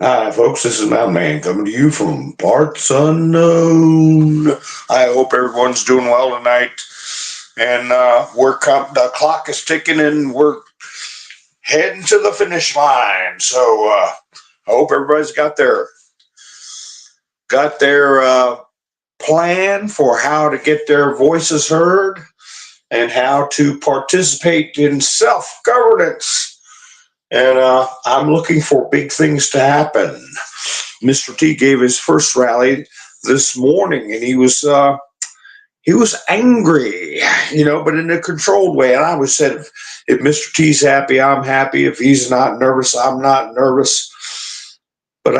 Hi, folks. This is Mountain Man coming to you from parts unknown. I hope everyone's doing well tonight. And the clock is ticking, and we're heading to the finish line. So I hope everybody's got their plan for how to get their voices heard and how to participate in self governance. And I'm looking for big things to happen. Mr. T gave his first rally this morning, and he was angry, but in a controlled way. And I always said, if Mr. T's happy, I'm happy. If he's not nervous, I'm not nervous. But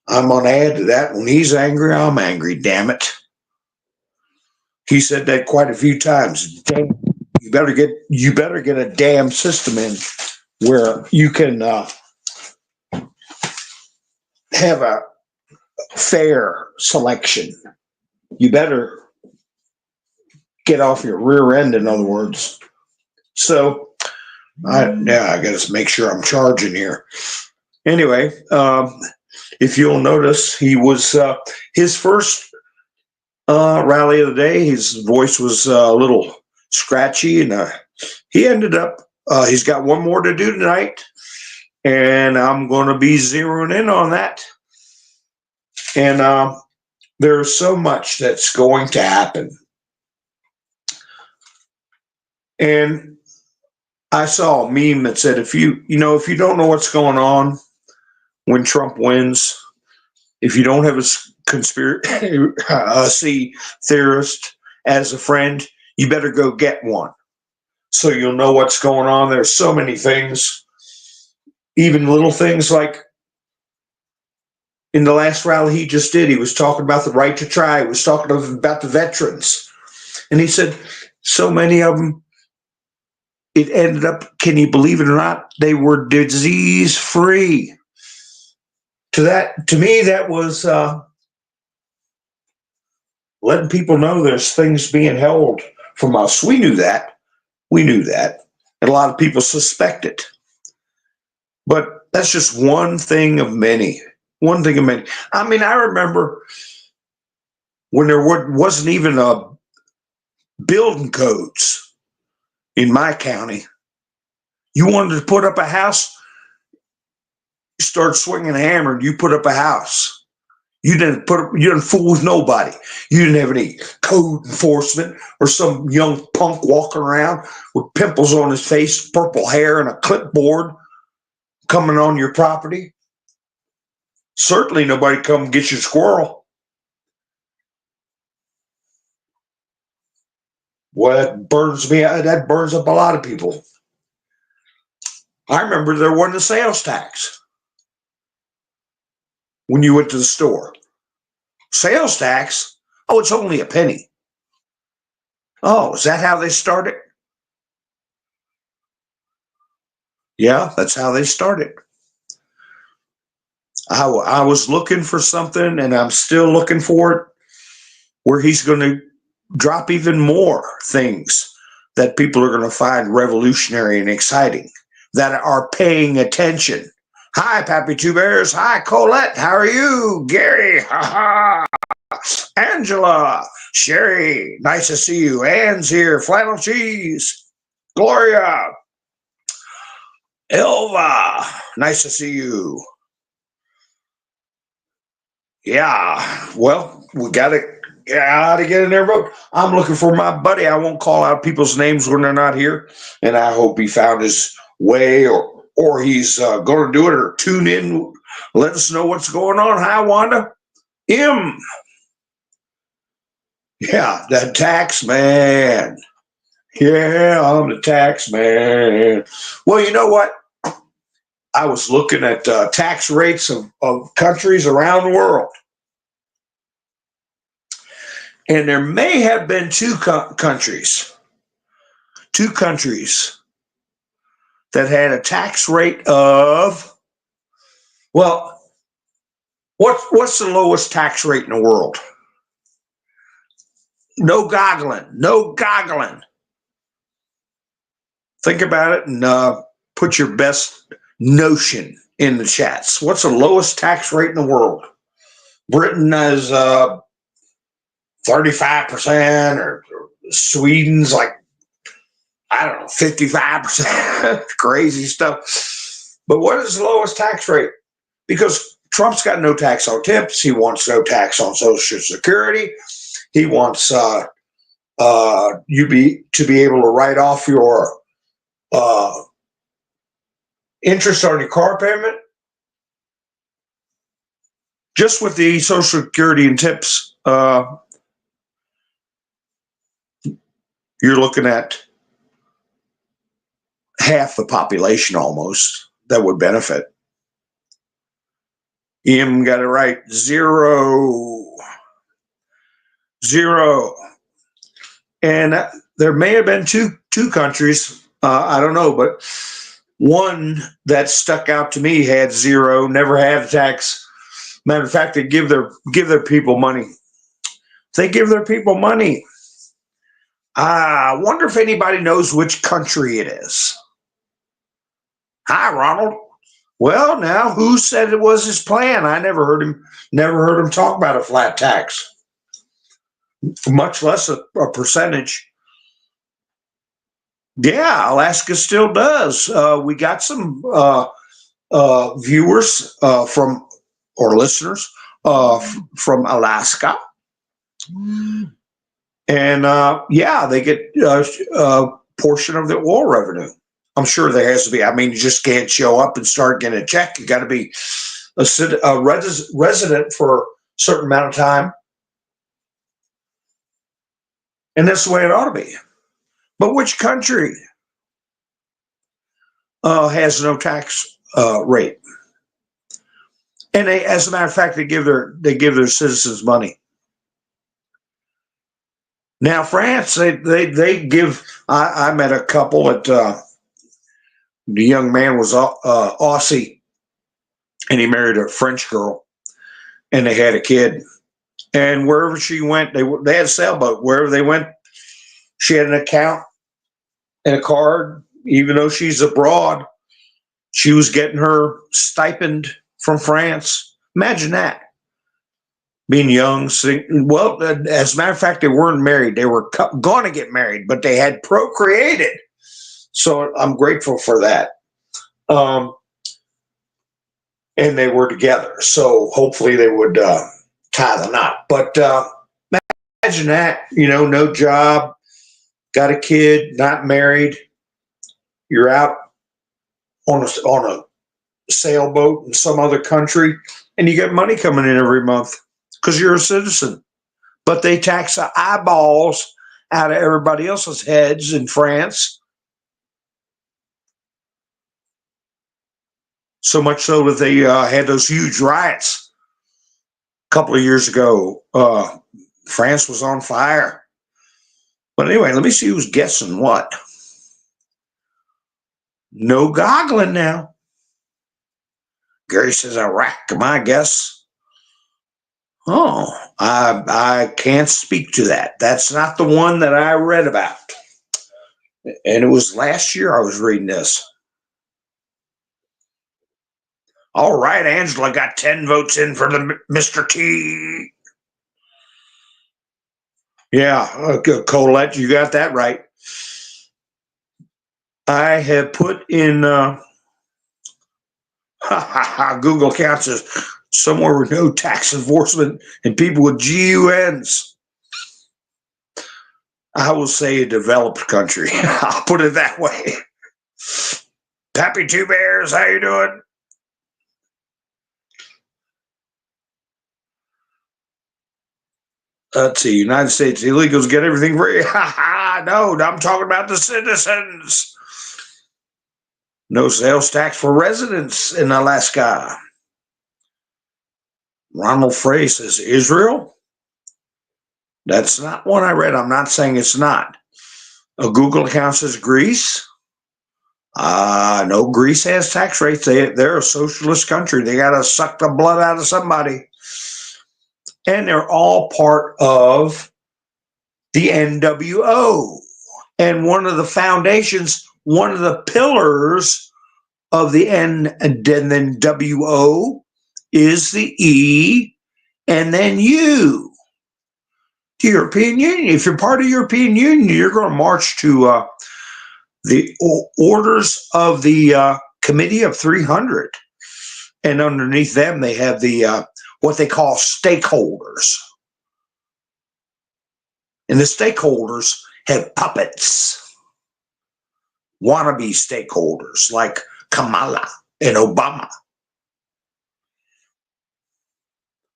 I'm gonna add to that. When he's angry, I'm angry. Damn it! He said that quite a few times. Damn, you better get a damn system in where you can have a fair selection. You better get off your rear end, in other words. So, I got to make sure I'm charging here. Anyway, if you'll notice, he was his first rally of the day. His voice was a little scratchy, and he ended up. He's got one more to do tonight, and I'm going to be zeroing in on that. And there's so much that's going to happen. And I saw a meme that said, if you don't know what's going on when Trump wins, if you don't have a conspiracy theorist as a friend, you better go get one. So you'll know what's going on. There's so many things, even little things like in the last rally he just did, he was talking about the right to try. He was talking about the veterans. And he said so many of them, it ended up, can you believe it or not, they were disease free. To me, that was letting people know there's things being held from us. We knew that. And a lot of people suspect it. But that's just one thing of many. I mean, I remember when there wasn't even a building codes in my county. You wanted to put up a house, you start swinging a hammer, and you put up a house. You didn't fool with nobody. You didn't have any code enforcement or some young punk walking around with pimples on his face, purple hair, and a clipboard coming on your property. Certainly nobody come get your squirrel. Well, that burns me. That burns up a lot of people. I remember there wasn't a sales tax when you went to the store. Sales tax? Oh, it's only a penny. Oh, is that how they started? Yeah, that's how they started. I was looking for something, and I'm still looking for it, where he's going to drop even more things that people are going to find revolutionary and exciting, that are paying attention. Hi, Pappy Two Bears. Hi, Colette. How are you? Gary. Ha ha. Angela. Sherry. Nice to see you. Ann's here. Flannel Cheese. Gloria. Elva. Nice to see you. Yeah. Well, we got to get in there, vote. I'm looking for my buddy. I won't call out people's names when they're not here, and I hope he found his way, or he's going to do it, or tune in. Let us know what's going on. Hi, Wanda. Yeah, that tax man. Yeah, I'm the tax man. Well, you know what? I was looking at tax rates of countries around the world. And there may have been two countries that had a tax rate of, well, what's the lowest tax rate in the world? No goggling. Think about it and put your best notion in the chats. What's the lowest tax rate in the world? Britain has 35%, or Sweden's like, I don't know, 55%. Crazy stuff. But what is the lowest tax rate? Because Trump's got no tax on tips. He wants no tax on Social Security. He wants to be able to write off your interest on your car payment. Just with the Social Security and tips, you're looking at half the population almost that would benefit. Em got it right. Zero. And there may have been two countries, I don't know, but one that stuck out to me had zero, never had a tax. Matter of fact, they give their people money. They give their people money. I wonder if anybody knows which country it is. Hi, Ronald. Well, now who said it was his plan? I never heard him talk about a flat tax, much less a percentage. Yeah, Alaska still does. We got some viewers from, or listeners from Alaska. And yeah, they get a portion of the oil revenue. I'm sure there has to be. I mean, you just can't show up and start getting a check. You got to be a resident for a certain amount of time. And that's the way it ought to be. But which country has no tax rate? And they, as a matter of fact, they give their citizens money. Now, France, they give. I met a couple at. The young man was Aussie, and he married a French girl, and they had a kid. And wherever she went, they had a sailboat. Wherever they went, she had an account and a card. Even though she's abroad, she was getting her stipend from France. Imagine that. Being young, well, as a matter of fact, they weren't married. They were going to get married, but they had procreated. So I'm grateful for that. And they were together. So hopefully they would tie the knot. But imagine that, no job, got a kid, not married. You're out on a sailboat in some other country, and you get money coming in every month because you're a citizen. But they tax the eyeballs out of everybody else's heads in France. So much so that they had those huge riots a couple of years ago. France was on fire. But anyway, let me see who's guessing what. No goggling now. Gary says Iraq. My guess. Oh, I can't speak to that. That's not the one that I read about. And it was last year I was reading this. All right, Angela got 10 votes in for the Mr. T. Yeah, Colette, you got that right. I have put in Google accounts as somewhere with no tax enforcement and people with GUNs. I will say a developed country. I'll put it that way. Pappy Two Bears, how you doing? Let's see, United States illegals get everything free. No, I'm talking about the citizens. No sales tax for residents in Alaska. Ronald Frey says, Israel? That's not one I read. I'm not saying it's not. A Google account says Greece. No, Greece has tax rates. They're a socialist country. They got to suck the blood out of somebody. And they're all part of the NWO. And one of the foundations, one of the pillars of the N, and then W-O is the E, and then U. The European Union. If you're part of the European Union, you're going to march to the orders of the Committee of 300. And underneath them, they have the what they call stakeholders. And the stakeholders have puppets, wannabe stakeholders like Kamala and Obama.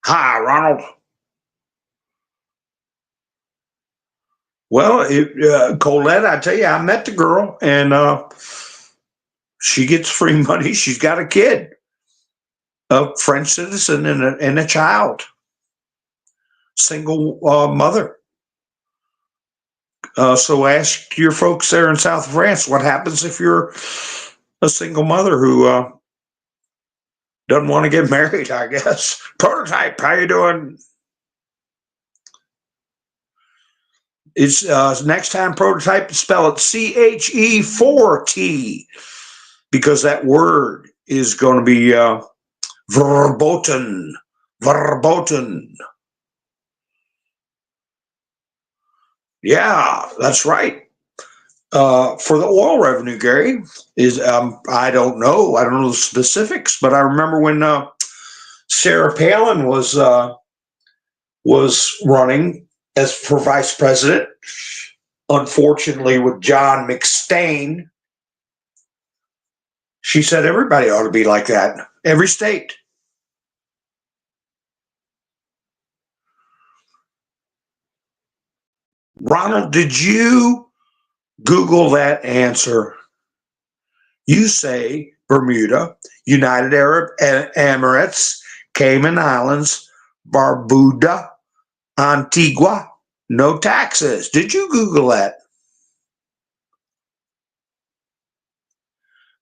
Hi, Ronald. Well, Colette, I tell you, I met the girl, and she gets free money. She's got a kid, a French citizen, and a child, single mother. So ask your folks there in South France what happens if you're a single mother who doesn't want to get married, I guess. Prototype, how you doing? It's next time Prototype, spell it CHE4T, because that word is going to be verboten. Verboten. Yeah, that's right. For the oil revenue, Gary, is I don't know the specifics, but I remember when Sarah Palin was running as for vice president, unfortunately with John McStain. She said everybody ought to be like that, every state. Ronald, did you Google that answer? You say Bermuda, United Arab Emirates, Cayman Islands, Barbuda, Antigua, no taxes. Did you Google that?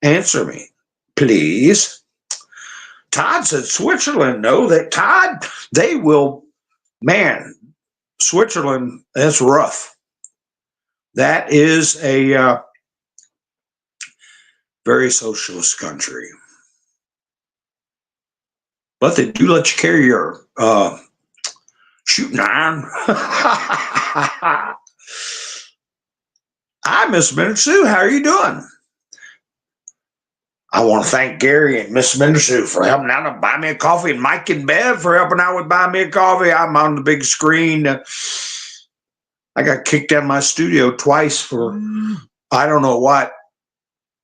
Answer me, please. Todd said Switzerland. No, that Todd, they will, man, Switzerland, that's rough. That is a very socialist country. But they do let you carry your shooting iron. Hi, Miss Minnesue. How are you doing? I want to thank Gary and Miss Minnesue for helping out and buy me a coffee, and Mike and Bev for helping out with buying me a coffee. I'm on the big screen. I got kicked out of my studio twice for I don't know what.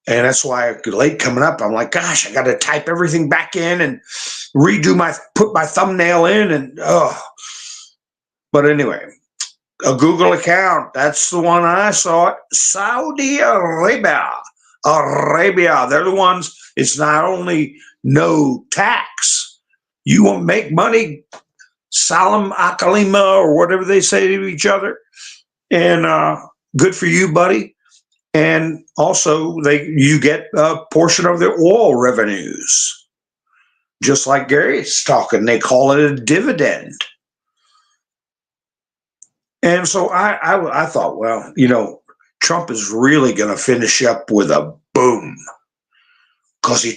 And that's why late coming up, I'm like, gosh, I got to type everything back in and put my thumbnail in, and But anyway, a Google account, that's the one I saw. Saudi Arabia. They're the ones, it's not only no tax. You want to make money, Salam Akalima, or whatever they say to each other. And good for you, buddy. And also, you get a portion of their oil revenues. Just like Gary's talking, they call it a dividend. And so I thought, well, Trump is really going to finish up with a boom, because he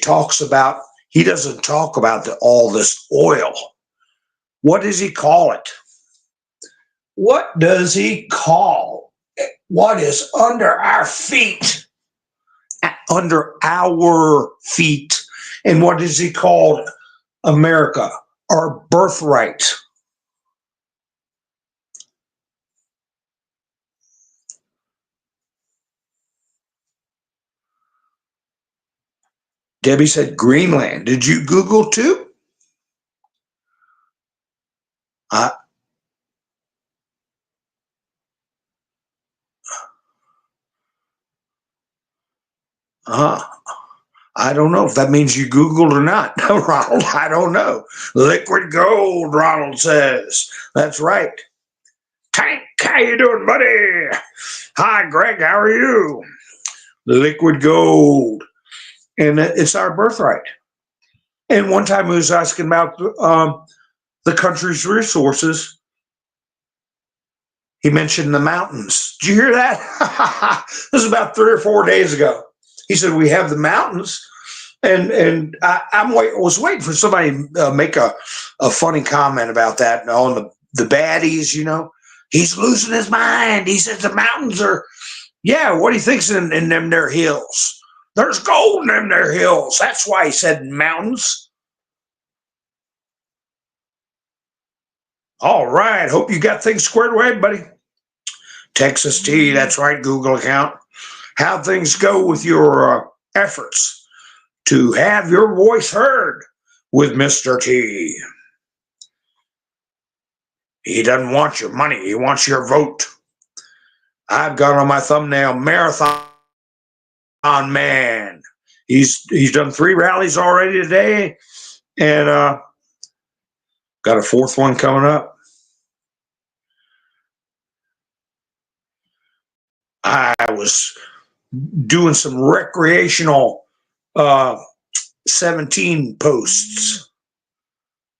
doesn't talk about all this oil. What does he call it? What does he call it? What is under our feet? Under our feet. And what does he call America? Our birthright. Debbie said Greenland. Did you Google too? I don't know if that means you Googled or not, Ronald. I don't know. Liquid gold, Ronald says. That's right. Tank, how you doing, buddy? Hi, Greg, how are you? Liquid gold. And it's our birthright. And one time he was asking about the country's resources. He mentioned the mountains. Did you hear that? This was about 3 or 4 days ago. He said, we have the mountains, And was waiting for somebody to make a funny comment about that on the baddies. He's losing his mind. He says the mountains are, yeah. What do you think's in them there hills? There's gold in them there hills. That's why he said mountains. All right. Hope you got things squared away, buddy. Texas T. That's right. Google account. How things go with your efforts to have your voice heard with Mr. T. He doesn't want your money. He wants your vote. I've got on my thumbnail, Marathon Man. He's done 3 rallies already today, and got a 4th one coming up. I was doing some recreational 17 posts.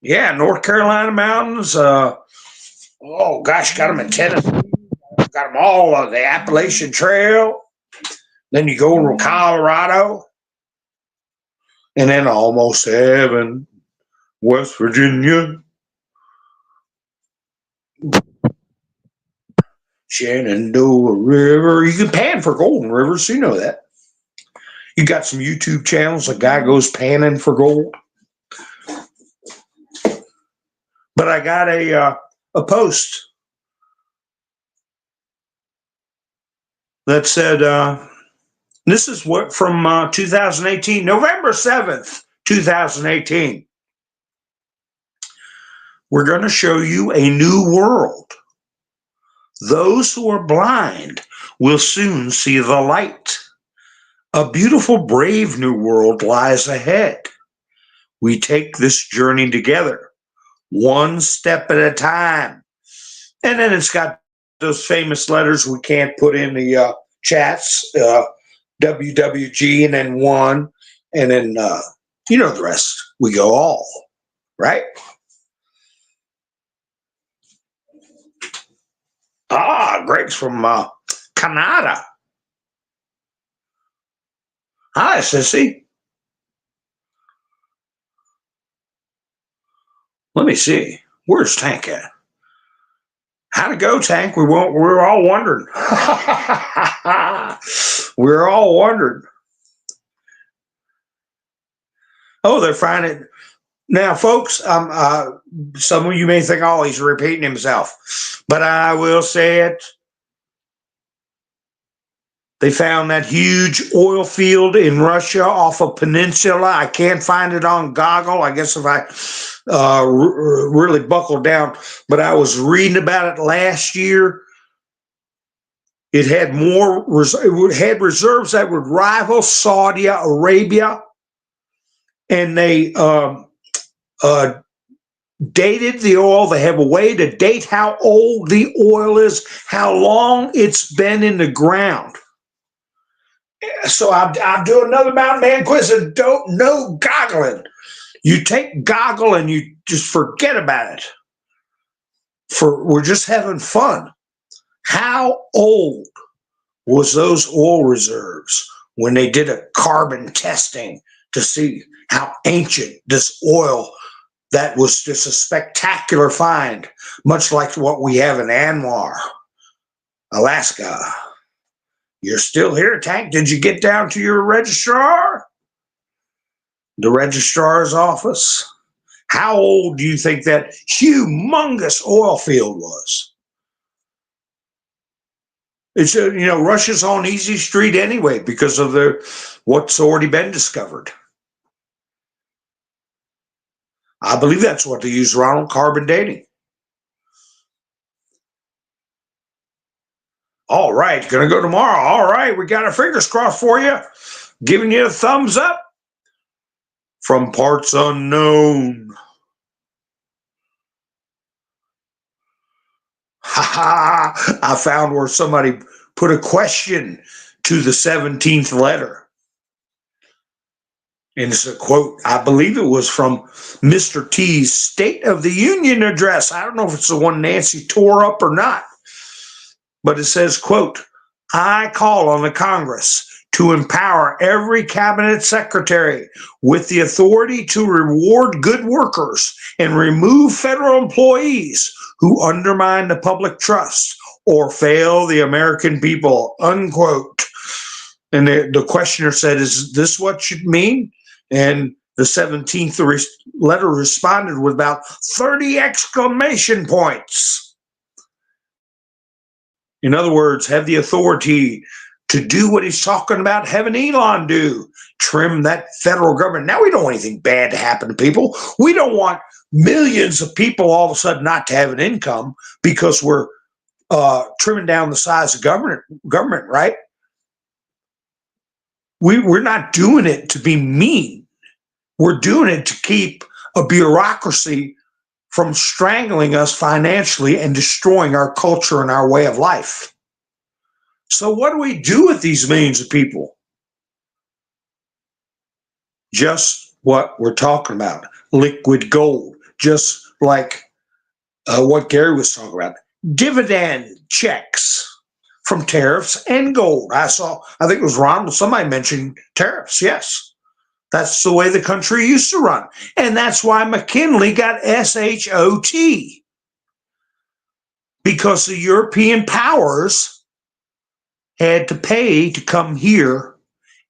Yeah, North Carolina mountains. Oh gosh, got them in Tennessee. Got them all on the Appalachian Trail. Then you go to Colorado, and then almost heaven, West Virginia, Shenandoah River. You can pan for golden rivers, you know that. You got some YouTube channels, a guy goes panning for gold. But I got a post that said, this is what from 2018, November 7th, 2018. We're going to show you a new world. Those who are blind will soon see the light. A beautiful, brave new world lies ahead. We take this journey together, one step at a time. And then it's got those famous letters we can't put in the chats, WWG, and then 1, and then, you know the rest. We go all, right? Greg's from Canada. Hi, sissy. Let me see. Where's Tank at? How'd it go, Tank? We're all wondering. We're all wondering. Oh, they're finding. Now, folks, some of you may think, oh, he's repeating himself. But I will say it. They found that huge oil field in Russia off a peninsula. I can't find it on Goggle. I guess if I really buckled down. But I was reading about it last year. It had it had reserves that would rival Saudi Arabia. And they dated the oil. They have a way to date how old the oil is, how long it's been in the ground. So I'm doing another Mountain Man quiz and don't know goggling. You take goggle and you just forget about it. We're just having fun. How old was those oil reserves when they did a carbon testing to see how ancient this oil that was just a spectacular find, much like what we have in Anwar, Alaska. You're still here, Tank? Did you get down to your registrar? The registrar's office? How old do you think that humongous oil field was? It's Russia's on easy street anyway because of what's already been discovered. I believe that's what they use, Ronald, carbon dating. All right, gonna go tomorrow. All right, we got our fingers crossed for you. Giving you a thumbs up from parts unknown. I found where somebody put a question to the 17th letter. And it's a quote, I believe it was from Mr. T's State of the Union address. I don't know if it's the one Nancy tore up or not. But it says, quote, I call on the Congress to empower every cabinet secretary with the authority to reward good workers and remove federal employees who undermine the public trust or fail the American people, unquote. And the questioner said, is this what you mean? And the 17th letter responded with about 30 exclamation points. In other words, have the authority to do what he's talking about having Elon do, trim that federal government. Now, we don't want anything bad to happen to people. We don't want millions of people all of a sudden not to have an income because we're trimming down the size of government, right? We're not doing it to be mean. We're doing it to keep a bureaucracy from strangling us financially and destroying our culture and our way of life. So what do we do with these millions of people? Just what we're talking about, liquid gold, just like what Gary was talking about, dividend checks from tariffs and gold. I think it was Ronald, somebody mentioned tariffs. Yes, that's the way the country used to run. And that's why McKinley got SHOT, because the European powers had to pay to come here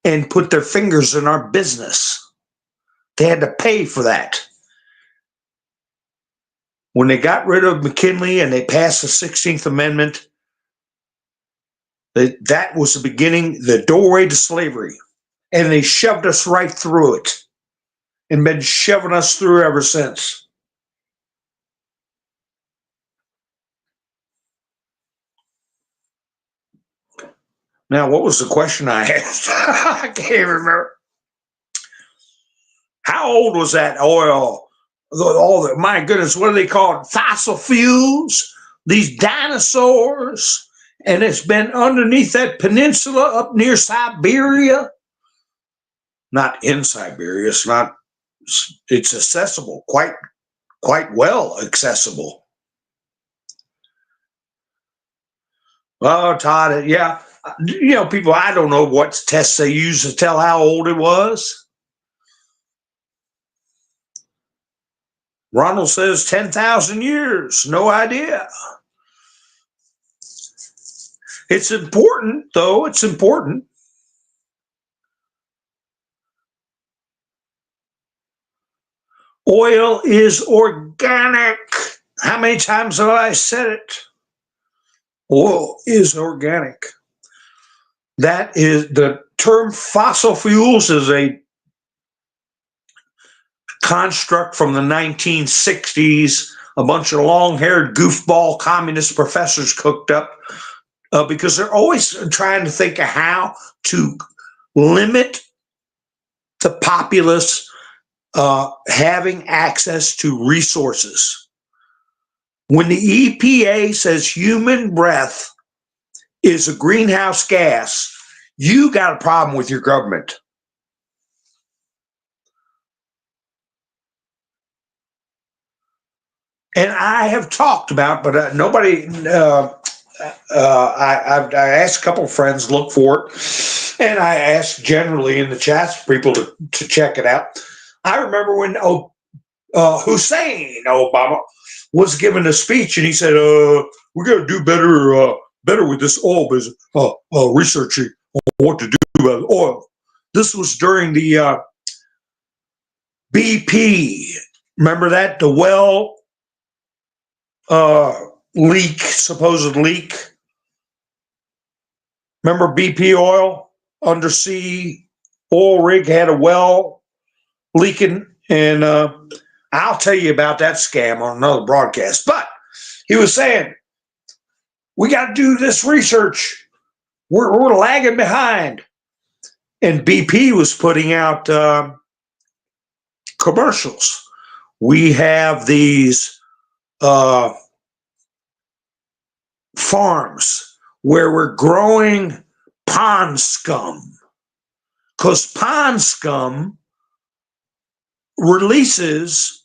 and put their fingers in our business. They had to pay for that. When they got rid of McKinley and they passed the 16th Amendment, that was the beginning, the doorway to slavery. And they shoved us right through it and been shoving us through ever since. Now, what was the question I asked? I can't remember. How old was that oil? My goodness, what do they call it? Fossil fuels, these dinosaurs, and it's been underneath that peninsula up near Siberia. Not in Siberia. It's accessible, quite well accessible. Oh, Todd, yeah. People, I don't know what tests they use to tell how old it was. Ronald says 10,000 years. No idea. It's important, though. It's important. Oil is organic. How many times have I said it? Oil is organic. That is, the term fossil fuels is a construct from the 1960s. A bunch of long-haired goofball communist professors cooked up because they're always trying to think of how to limit the populace having access to resources. When the EPA says human breath is a greenhouse gas, you got a problem with your government. And I have talked about, but nobody, I asked a couple of friends, look for it. And I asked generally in the chats for people to check it out. I remember when Hussein Obama was giving a speech and he said, we're going to do better with this oil business, researching on what to do about oil. This was during the BP. Remember that? The well supposed leak. Remember BP oil? Undersea oil rig had a well leaking. And I'll tell you about that scam on another broadcast. But he was saying, we got to do this research. We're lagging behind. And BP was putting out commercials. We have these farms where we're growing pond scum, because pond scum releases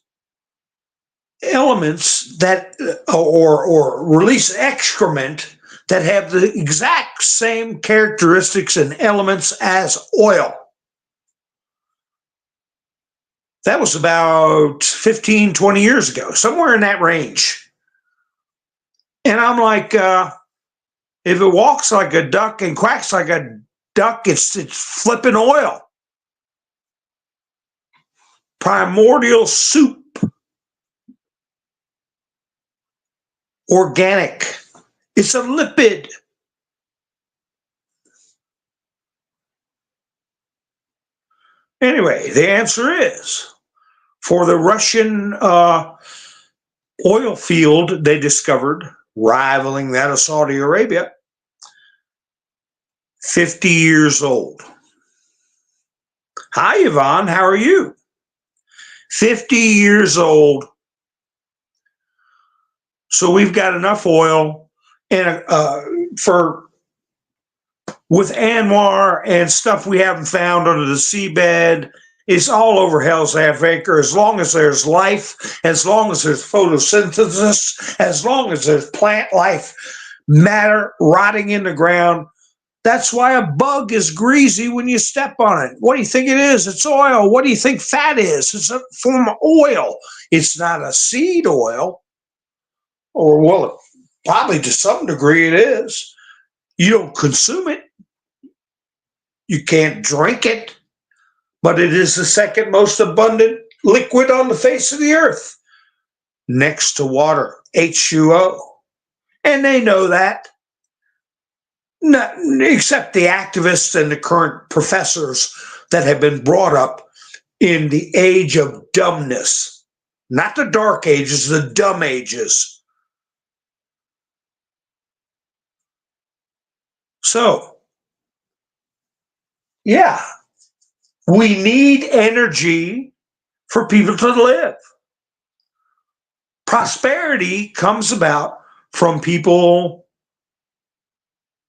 elements that or release excrement that have the exact same characteristics and elements as oil. That was about 15, 20 years ago, somewhere in that range. And I'm like, if it walks like a duck and quacks like a duck, it's flipping oil. Primordial soup. Organic. It's a lipid. Anyway, the answer is, for the Russian oil field they discovered, rivaling that of Saudi Arabia, 50 years old. Hi, Yvonne. How are you? 50 years old. So we've got enough oil and with Anwar and stuff we haven't found under the seabed. It's all over hell's half acre. As long as there's life, as long as there's photosynthesis, as long as there's plant life, matter rotting in the ground. That's why a bug is greasy when you step on it. What do you think it is? It's oil. What do you think fat is? It's a form of oil. It's not a seed oil. Or, well, probably to some degree it is. You don't consume it. You can't drink it. But it is the second most abundant liquid on the face of the earth, next to water, H2O. And they know that. Not, except the activists and the current professors that have been brought up in the age of dumbness. Not the dark ages, the dumb ages. So, yeah, we need energy for people to live. Prosperity comes about from people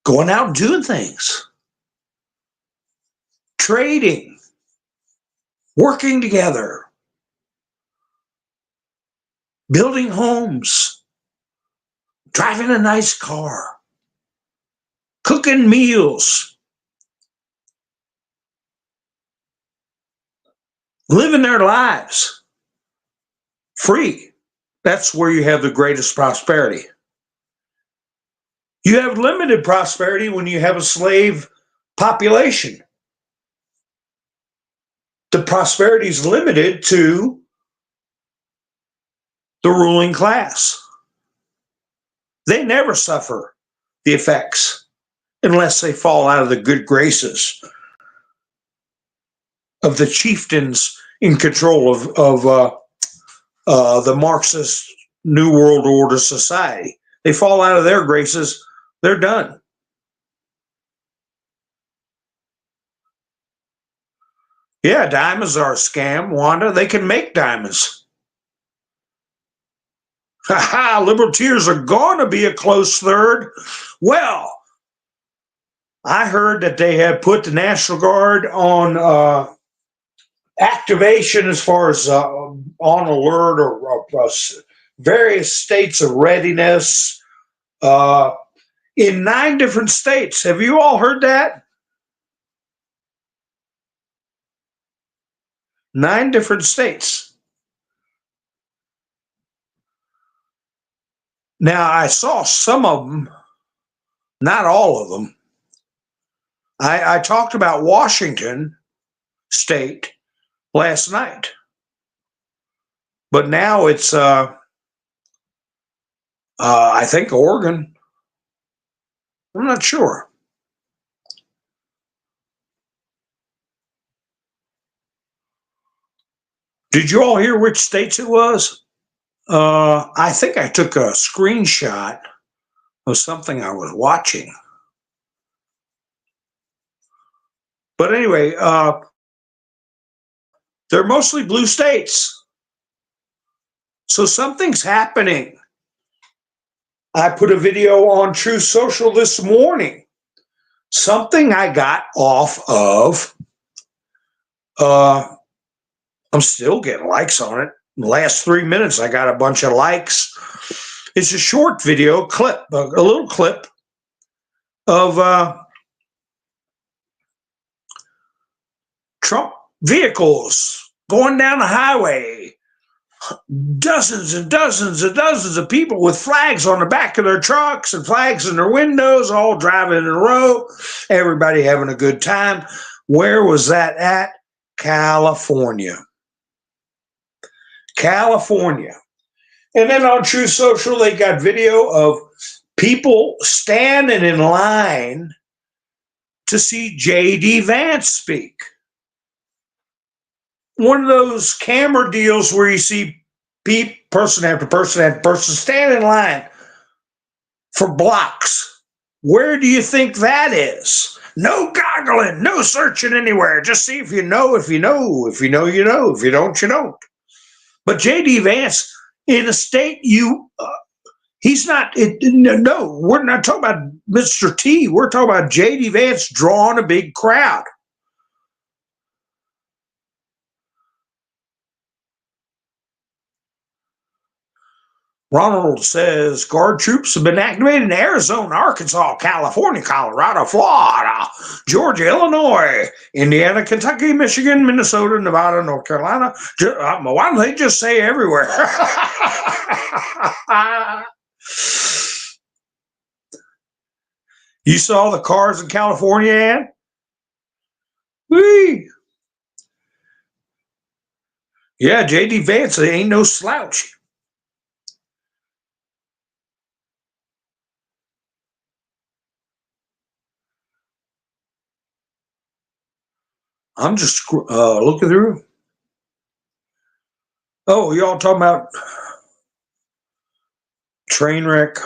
going out and doing things, trading, working together, building homes, driving a nice car, cooking meals, living their lives free. That's where you have the greatest prosperity. You have limited prosperity when you have a slave population. The prosperity is limited to the ruling class. They never suffer the effects unless they fall out of the good graces of the chieftains in control of the Marxist New World Order society. They fall out of their graces, they're done. Yeah, diamonds are a scam, Wanda. They can make diamonds. Ha ha, liberal tears are going to be a close third. Well, I heard that they have put the National Guard on activation as far as on alert or various states of readiness in 9 different states. Have you all heard that? 9 different states. Now, I saw some of them, not all of them. I talked about Washington State last night, but now it's, I think, Oregon. I'm not sure. Did you all hear which states it was? I think I took a screenshot of something I was watching. But anyway, they're mostly blue states. So something's happening. I put a video on Truth Social this morning. Something I got off of. I'm still getting likes on it. In the last 3 minutes, I got a bunch of likes. It's a short video clip, a little clip of Trump vehicles going down the highway. Dozens and dozens and dozens of people with flags on the back of their trucks and flags in their windows, all driving in a row, everybody having a good time. Where was that at? California. California. And then on True Social, they got video of people standing in line to see J.D. Vance speak. One of those camera deals where you see person after person after person stand in line for blocks. Where do you think that is? No goggling, no searching anywhere. Just see if you know, if you know, if you know, you know, if you don't, you don't. But J.D. Vance, in a state he's not, no, we're not talking about Mr. T. We're talking about J.D. Vance drawing a big crowd. Ronald says guard troops have been activated in Arizona, Arkansas, California, Colorado, Florida, Georgia, Illinois, Indiana, Kentucky, Michigan, Minnesota, Nevada, North Carolina. Why don't they just say everywhere? You saw the cars in California, Ann? Whee! Yeah, J.D. Vance ain't no slouch. I'm just looking through. Oh, y'all talking about train wreck?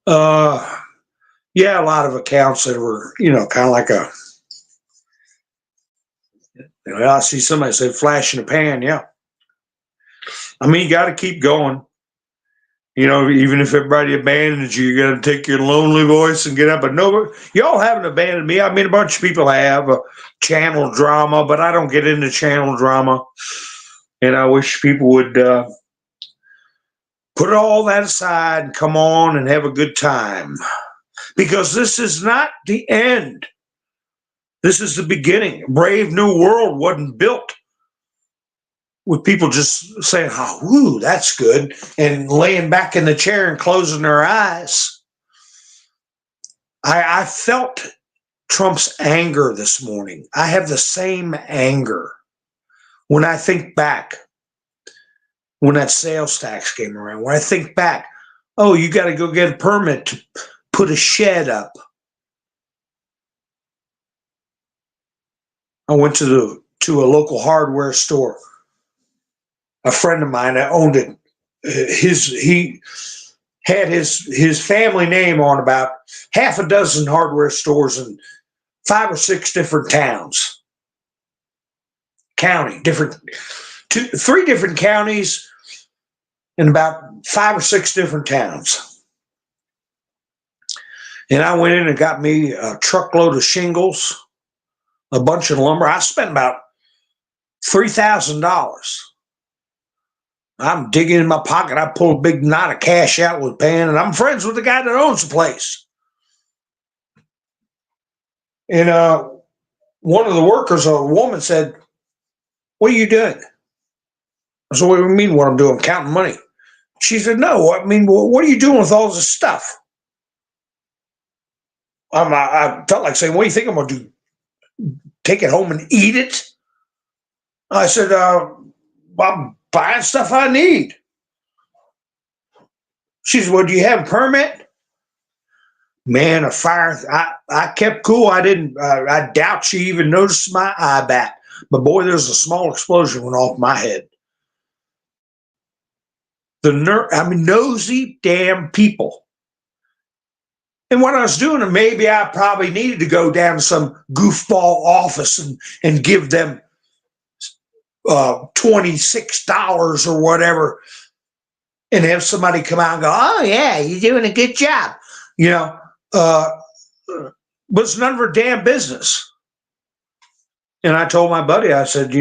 Yeah, a lot of accounts that were, kind of like I see somebody say flash in the pan. Yeah. I mean, you got to keep going. Even if everybody abandons you, you got to take your lonely voice and get up. But no, y'all haven't abandoned me. I mean, a bunch of people have channel drama, but I don't get into channel drama. And I wish people would put all that aside and come on and have a good time. Because this is not the end. This is the beginning. A brave new world wasn't built with people just saying, oh, woo, that's good, and laying back in the chair and closing their eyes. I felt Trump's anger this morning. I have the same anger when I think back when that sales tax came around. When I think back, oh, you got to go get a permit to put a shed up. I went to a local hardware store. A friend of mine that owned it, he had his family name on about half a dozen hardware stores in 5 or 6 different towns, three different counties, in about 5 or 6 different towns. And I went in and got me a truckload of shingles, a bunch of lumber. I spent about $3,000. I'm digging in my pocket. I pull a big knot of cash out with Pan, and I'm friends with the guy that owns the place. And one of the workers, a woman, said, "What are you doing?" I said, "What do you mean what I'm doing? I'm counting money." She said, "No, I mean, what are you doing with all this stuff?" I felt like saying, "What do you think I'm going to do? Take it home and eat it?" I said, "I'm buying stuff I need." She said, "Well, do you have a permit?" Man, a fire. I kept cool. I doubt she even noticed my eye bat. But boy, there's a small explosion went off my head. Nosy damn people. And what I was doing, maybe I probably needed to go down to some goofball office and give them $26 or whatever, and have somebody come out and go, "Oh yeah, you're doing a good job," but it's none of her damn business. And I told my buddy, I said,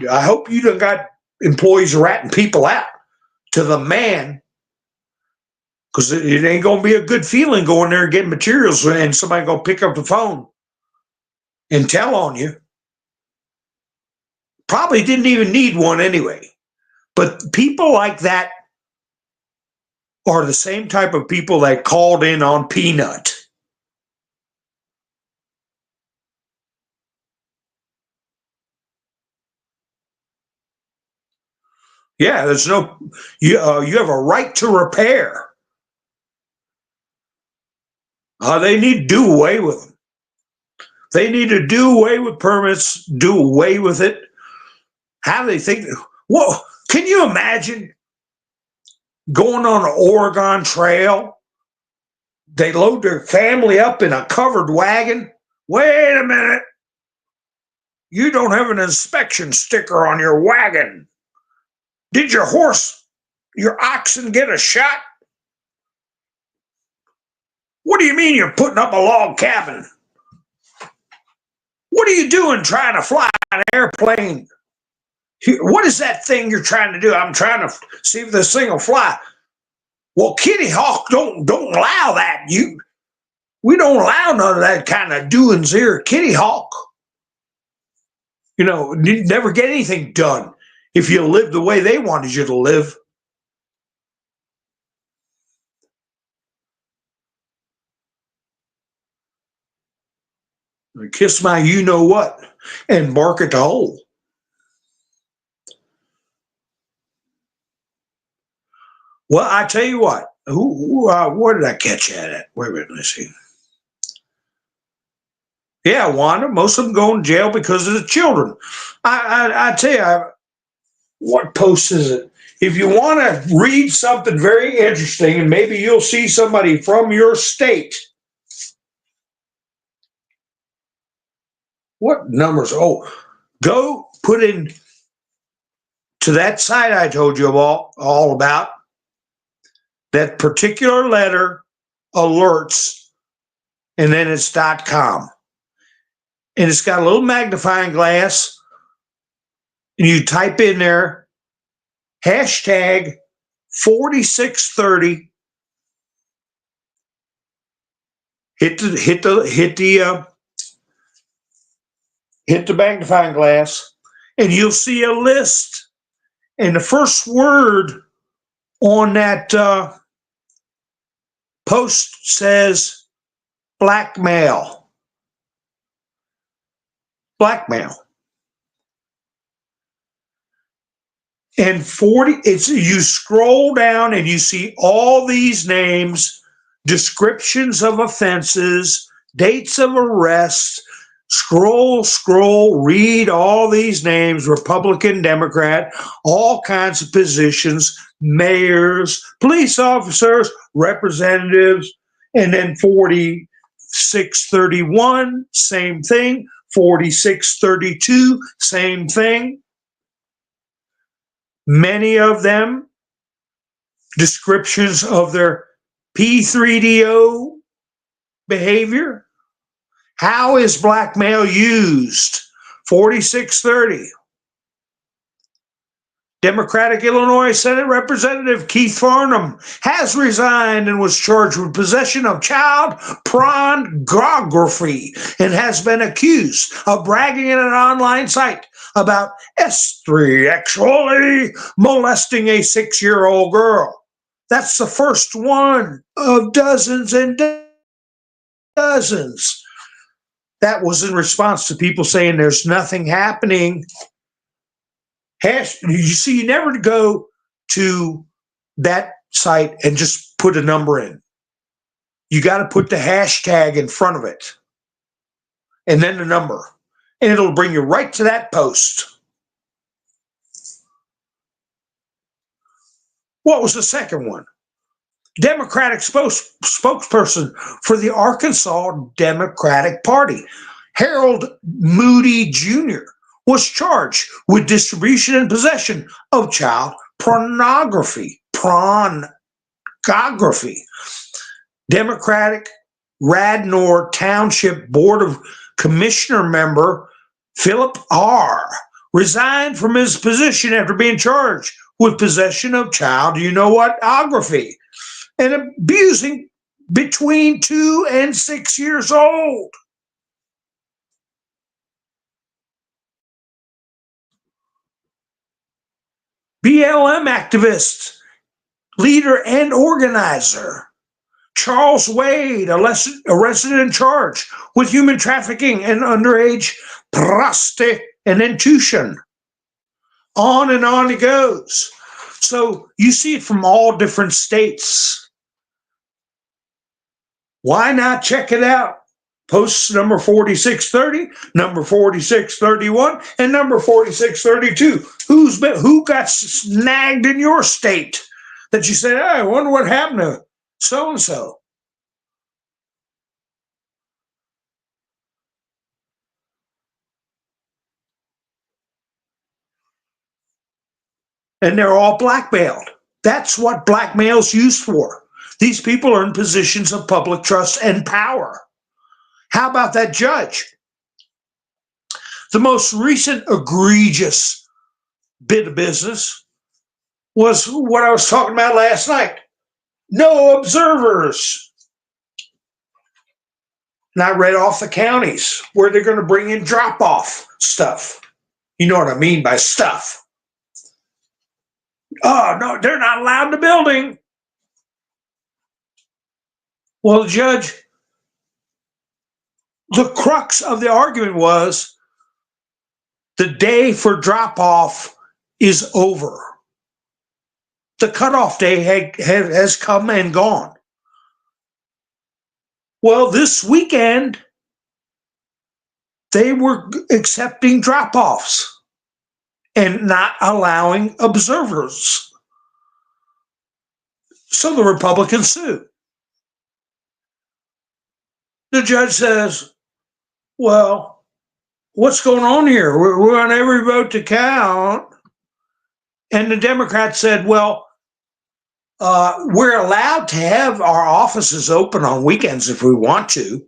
I hope you done got employees ratting people out to the man because it ain't going to be a good feeling going there and getting materials and somebody going to pick up the phone and tell on you. Probably didn't even need one anyway. But people like that are the same type of people that called in on Peanut. Yeah, there's no, you have a right to repair. They need to do away with them. They need to do away with permits, do away with it. How do they think? Whoa, can you imagine going on an Oregon Trail? They load their family up in a covered wagon. Wait a minute. You don't have an inspection sticker on your wagon. Did your horse, your oxen get a shot? What do you mean you're putting up a log cabin? What are you doing trying to fly an airplane? What is that thing you're trying to do? I'm trying to see if this thing will fly. Well, Kitty Hawk don't allow that. We don't allow none of that kind of doings here, Kitty Hawk. You never get anything done if you live the way they wanted you to live. Kiss my you-know-what and bark at the hole. Well, I tell you what. Where did I catch that at? Wait a minute, let's see. Yeah, Wanda, most of them go in jail because of the children. I tell you, what post is it? If you want to read something very interesting, and maybe you'll see somebody from your state. What numbers? Oh, go put in to that site I told you all about. That particular letter, alerts, and then it's .com. And it's got a little magnifying glass, and you type in there hashtag 4630. Hit the magnifying glass, and you'll see a list. And the first word on that post says blackmail. Blackmail. And you scroll down and you see all these names, descriptions of offenses, dates of arrest. Scroll, read all these names, Republican, Democrat, all kinds of positions, mayors, police officers, representatives, and then 4631, same thing, 4632, same thing. Many of them, descriptions of their P3DO behavior. How is blackmail used? 4630. Democratic Illinois Senate Representative Keith Farnham has resigned and was charged with possession of child pornography and has been accused of bragging in an online site about S3 actually molesting a 6-year-old girl. That's the first one of dozens and dozens. That was in response to people saying there's nothing happening. You see, you never go to that site and just put a number in. You got to put the hashtag in front of it and then the number, and it'll bring you right to that post. What was the second one? Democratic spokesperson for the Arkansas Democratic Party, Harold Moody Jr., was charged with distribution and possession of child pornography. Democratic Radnor Township Board of Commissioner member Philip R. resigned from his position after being charged with possession of child, pornography. and abusing between 2 and 6 years old. BLM activist, leader and organizer, Charles Wade, arrested and charged with human trafficking and underage prostitution. On and on it goes. So you see it from all different states. Why not check it out? Posts number 4630, number 4631, and number 4632. Who got snagged in your state that you said, hey, I wonder what happened to so-and-so? And they're all blackmailed. That's what blackmail's used for. These people are in positions of public trust and power. How about that judge? The most recent egregious bit of business was what I was talking about last night. No observers. And I read off the counties where they're going to bring in drop-off stuff. You know what I mean by stuff. Oh, no, they're not allowed in the building. Well, Judge, the crux of the argument was the day for drop-off is over. The cutoff day has come and gone. Well, this weekend, they were accepting drop-offs and not allowing observers. So the Republicans sued. The judge says, well, what's going on here? We're on every vote to count. And the Democrats said, well, we're allowed to have our offices open on weekends if we want to.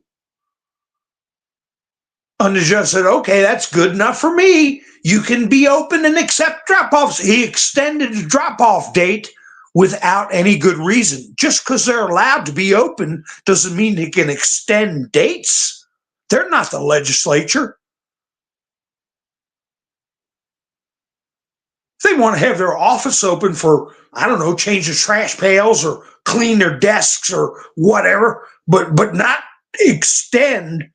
And the judge said, okay, that's good enough for me. You can be open and accept drop-offs. He extended the drop-off date without any good reason. Just because they're allowed to be open doesn't mean they can extend dates. They're not the legislature. If they want to have their office open for, I don't know, change the trash pails or clean their desks or whatever, but not extend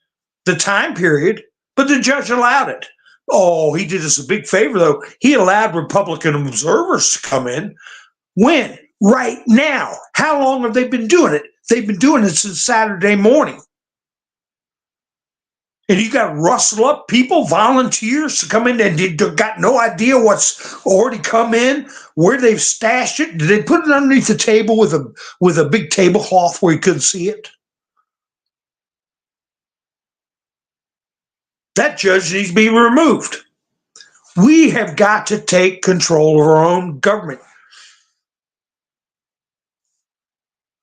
the time period, but the judge allowed it. Oh, he did us a big favor, though. He allowed Republican observers to come in. When? Right now. How long have they been doing it? They've been doing it since Saturday morning. And you got to rustle up people, volunteers to come in and got no idea what's already come in, where they've stashed it. Did they put it underneath the table with a big tablecloth where you couldn't see it? That judge needs to be removed. We have got to take control of our own government.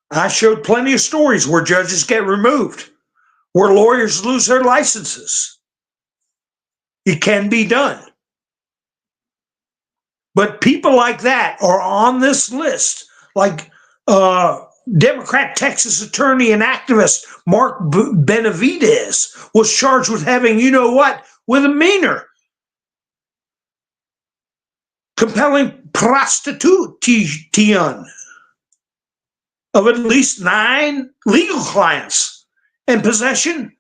I showed plenty of stories where judges get removed, where lawyers lose their licenses. It can be done. But people like that are on this list, like Democrat Texas attorney and activist Mark Benavidez was charged with having, you know what, with a misdemeanor, compelling prostitution of at least 9 legal clients and possession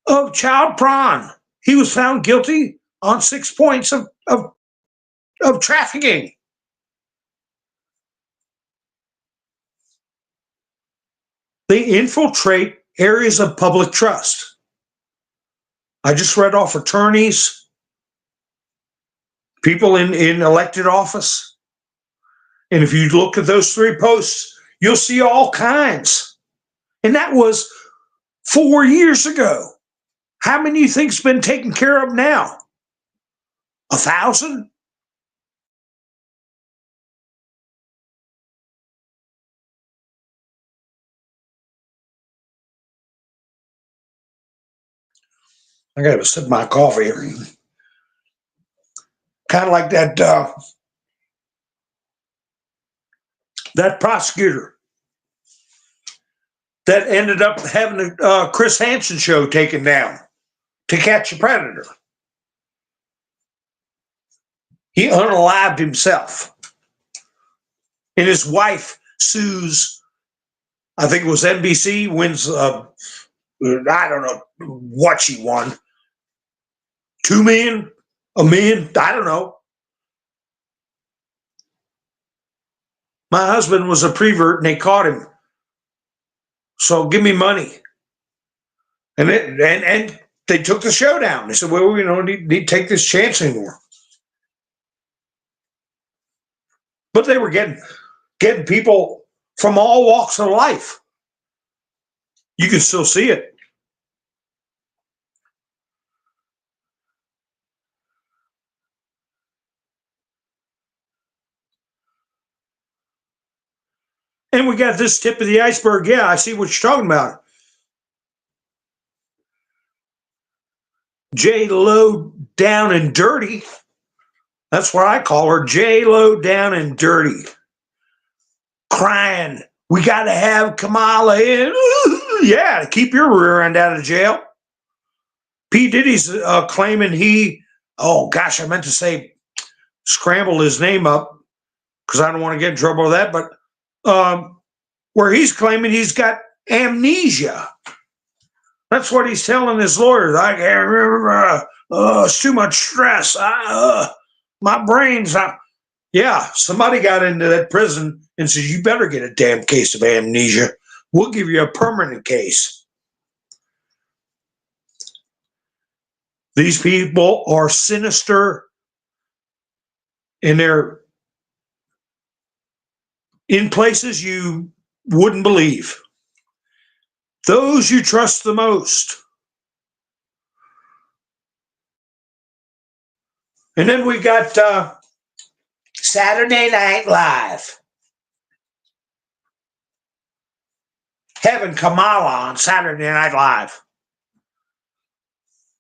of child porn. He was found guilty on 6 points of trafficking. They infiltrate areas of public trust. I just read off attorneys, people in elected office. And if you look at those 3 posts, you'll see all kinds. And that was 4 years ago. How many do you think's been taken care of now? 1,000? I got to sip my coffee here. Kind of like that prosecutor that ended up having a Chris Hansen show taken down to catch a predator. He unalived himself. And his wife sues, I think it was NBC, wins, I don't know what she won. $2 million, $1 million, I don't know. My husband was a prevert and they caught him. So give me money. And they took the show down. They said, well, we don't need to take this chance anymore. But they were getting people from all walks of life. You can still see it. And we got this tip of the iceberg. Yeah, I see what you're talking about. J-Lo down and dirty. That's what I call her, J-Lo down and dirty. Crying, we got to have Kamala in. Yeah, to keep your rear end out of jail. P. Diddy's claiming I meant to say, scramble his name up because I don't want to get in trouble with that, but where he's claiming he's got amnesia. That's what he's telling his lawyers. I can't remember. It's too much stress. My brain's not. Yeah, somebody got into that prison and says, you better get a damn case of amnesia. We'll give you a permanent case. These people are sinister and they're in places you wouldn't believe. Those you trust the most. And then we got Saturday Night Live. Having Kamala on Saturday Night Live.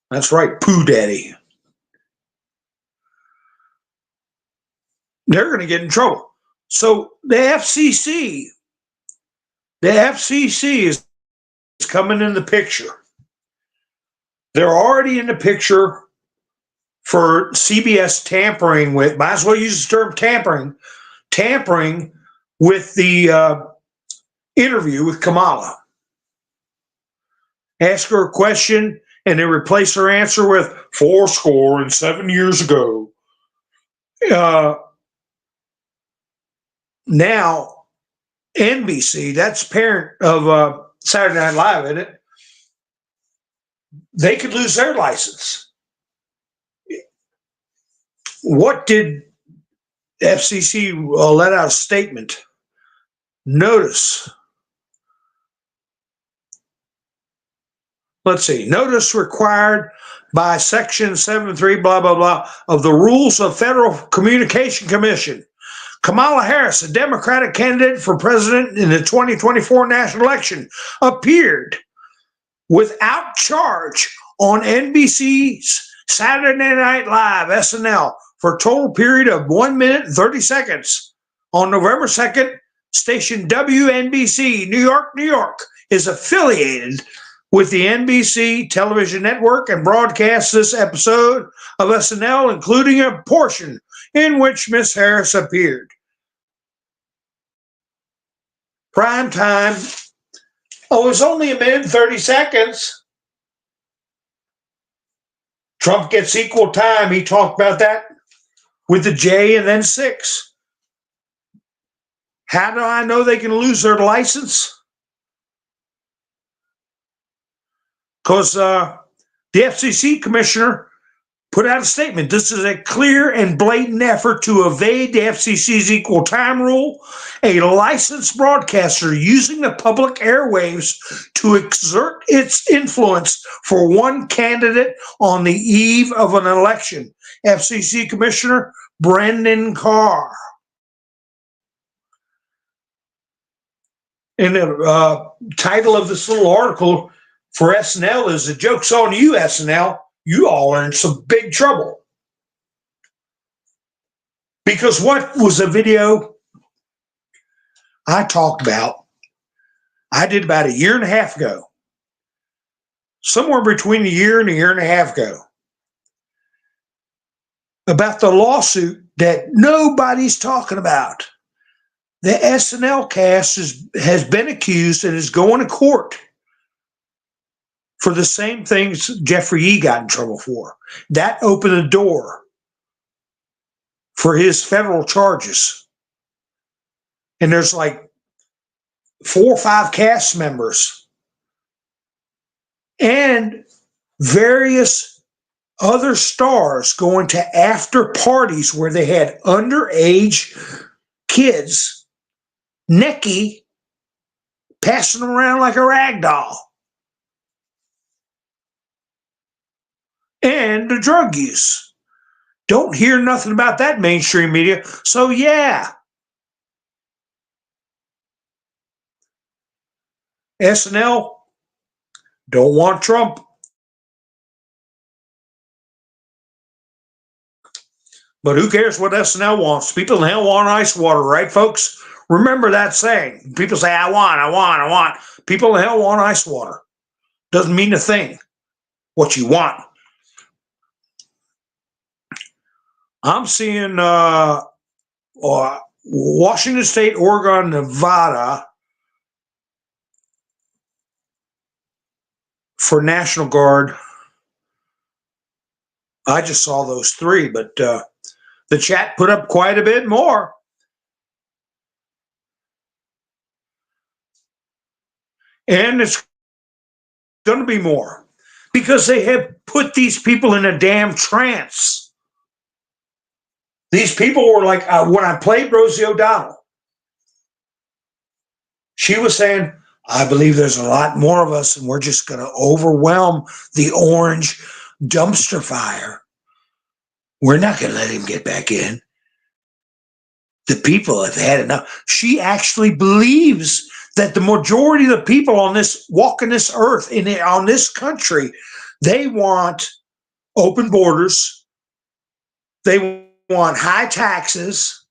That's right, Pooh Daddy. They're going to get in trouble. So the FCC is coming in the picture. They're already in the picture for CBS tampering with, might as well use the term tampering with the interview with Kamala. Ask her a question and then replace her answer with 7 years ago. Now, NBC, that's parent of Saturday Night Live, isn't it? They could lose their license. What did FCC let out a statement? Notice. Let's see. Notice required by Section 7.3, blah, blah, blah, of the Rules of Federal Communication Commission. Kamala Harris, a Democratic candidate for president in the 2024 national election, appeared without charge on NBC's Saturday Night Live, SNL, for a total period of 1 minute and 30 seconds. On November 2nd, station WNBC, New York, is affiliated with the NBC television network and broadcast this episode of SNL, including a portion in which Miss Harris appeared. Prime time. Oh, it's only 1 minute and 30 seconds. Trump gets equal time. He talked about that with the J and then 6. How do I know they can lose their license? Because the FCC commissioner put out a statement. This is a clear and blatant effort to evade the FCC's equal time rule. A licensed broadcaster using the public airwaves to exert its influence for one candidate on the eve of an election. FCC Commissioner Brendan Carr. And the title of this little article for SNL is "The Joke's on You, SNL. You all are in some big trouble." Because what was the video I talked about? I did about a year and a half ago, somewhere between a year and a half ago, about the lawsuit that nobody's talking about. The SNL cast has been accused and is going to court for the same things Jeffrey E. got in trouble for. That opened the door for his federal charges. And there's like 4 or 5 cast members and various other stars going to after parties where they had underage kids, necky, passing them around like a rag doll. And the drug use. Don't hear nothing about that mainstream media. So yeah, SNL don't want Trump. But who cares what SNL wants? People in hell want ice water, right, folks? Remember that saying. People say, I want. People in hell want ice water. Doesn't mean a thing. What you want. I'm seeing Washington State, Oregon, Nevada for National Guard. I just saw those 3, but the chat put up quite a bit more. And it's going to be more because they have put these people in a damn trance. These people were like, when I played Rosie O'Donnell, she was saying, I believe there's a lot more of us and we're just going to overwhelm the orange dumpster fire. We're not going to let him get back in. The people have had enough. She actually believes that the majority of the people on this walking this earth on this country, they want open borders. They want high taxes.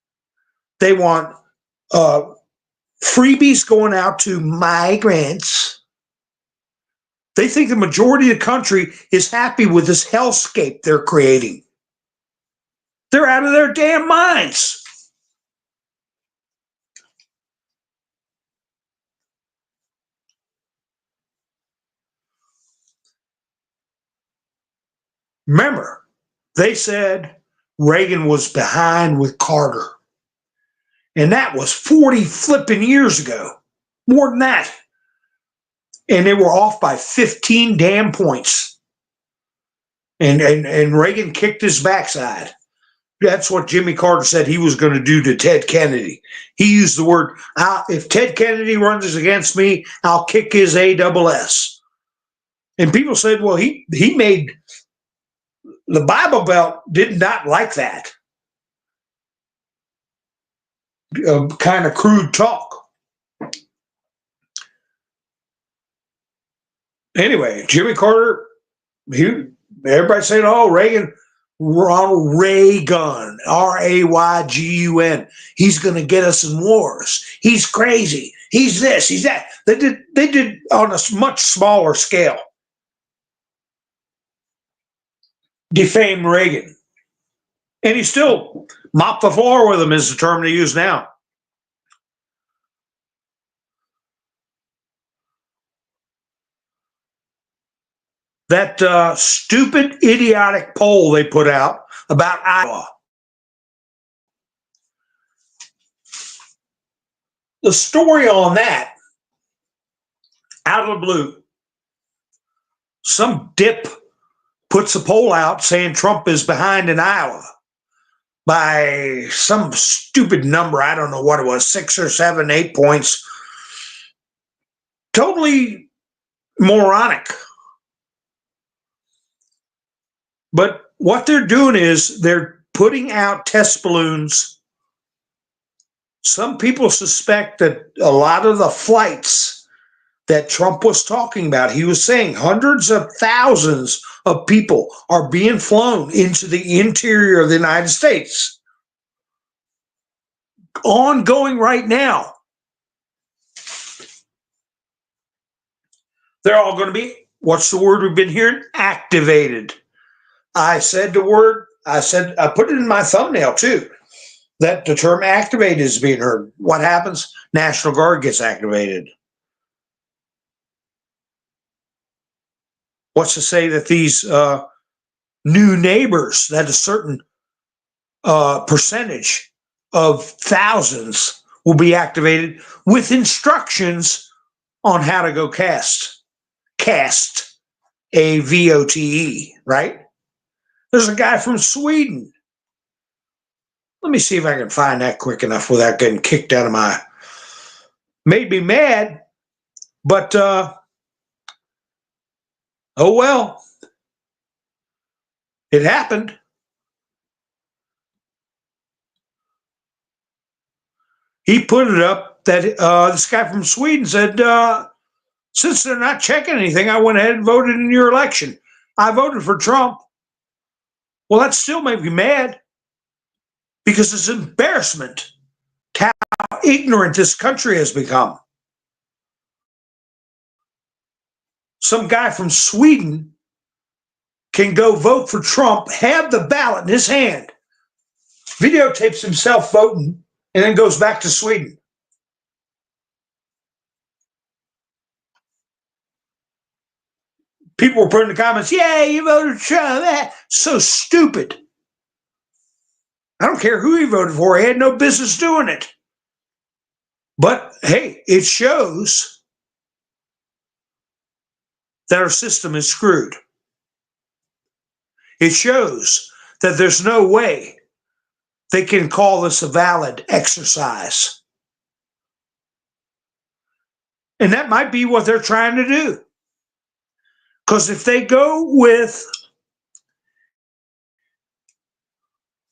They want freebies going out to migrants. They think the majority of the country is happy with this hellscape they're creating. They're out of their damn minds. Remember, they said Reagan was behind with Carter. And that was 40 flipping years ago. More than that. And they were off by 15 damn points. And Reagan kicked his backside. That's what Jimmy Carter said he was going to do to Ted Kennedy. He used the word, if Ted Kennedy runs against me, I'll kick his ASS. And people said, well, he made the Bible Belt did not like that. Kind of crude talk. Anyway, Jimmy Carter, everybody saying, oh, Reagan, Ronald Reagan, Raygun. He's going to get us in wars. He's crazy. He's this, he's that. They did on a much smaller scale. Defame Reagan. And he still mopped the floor with him is the term they use now. That stupid, idiotic poll they put out about Iowa. The story on that, out of the blue, some dip puts a poll out saying Trump is behind in Iowa by some stupid number. I don't know what it was, 6 or 7, 8 points. Totally moronic. But what they're doing is they're putting out test balloons. Some people suspect that a lot of the flights that Trump was talking about, he was saying hundreds of thousands of people are being flown into the interior of the United States. Ongoing right now. They're all going to be, what's the word we've been hearing? Activated. I said the word, I put it in my thumbnail too, that the term activated is being heard. What happens? National Guard gets activated. What's to say that these new neighbors, that a certain percentage of thousands will be activated with instructions on how to go cast a VOTE, right? There's a guy from Sweden. Let me see if I can find that quick enough without getting kicked out of my. Made me mad, but oh well, it happened. He put it up that this guy from Sweden said, since they're not checking anything, I went ahead and voted in your election. I voted for Trump. Well, that still made me mad because it's an embarrassment to how ignorant this country has become. Some guy from Sweden can go vote for Trump, have the ballot in his hand, videotapes himself voting, and then goes back to Sweden. People were putting in the comments, yeah, you voted for Trump. So stupid. I don't care who he voted for. He had no business doing it. But hey, it shows that our system is screwed. It shows that there's no way they can call this a valid exercise. And that might be what they're trying to do. Because if they go with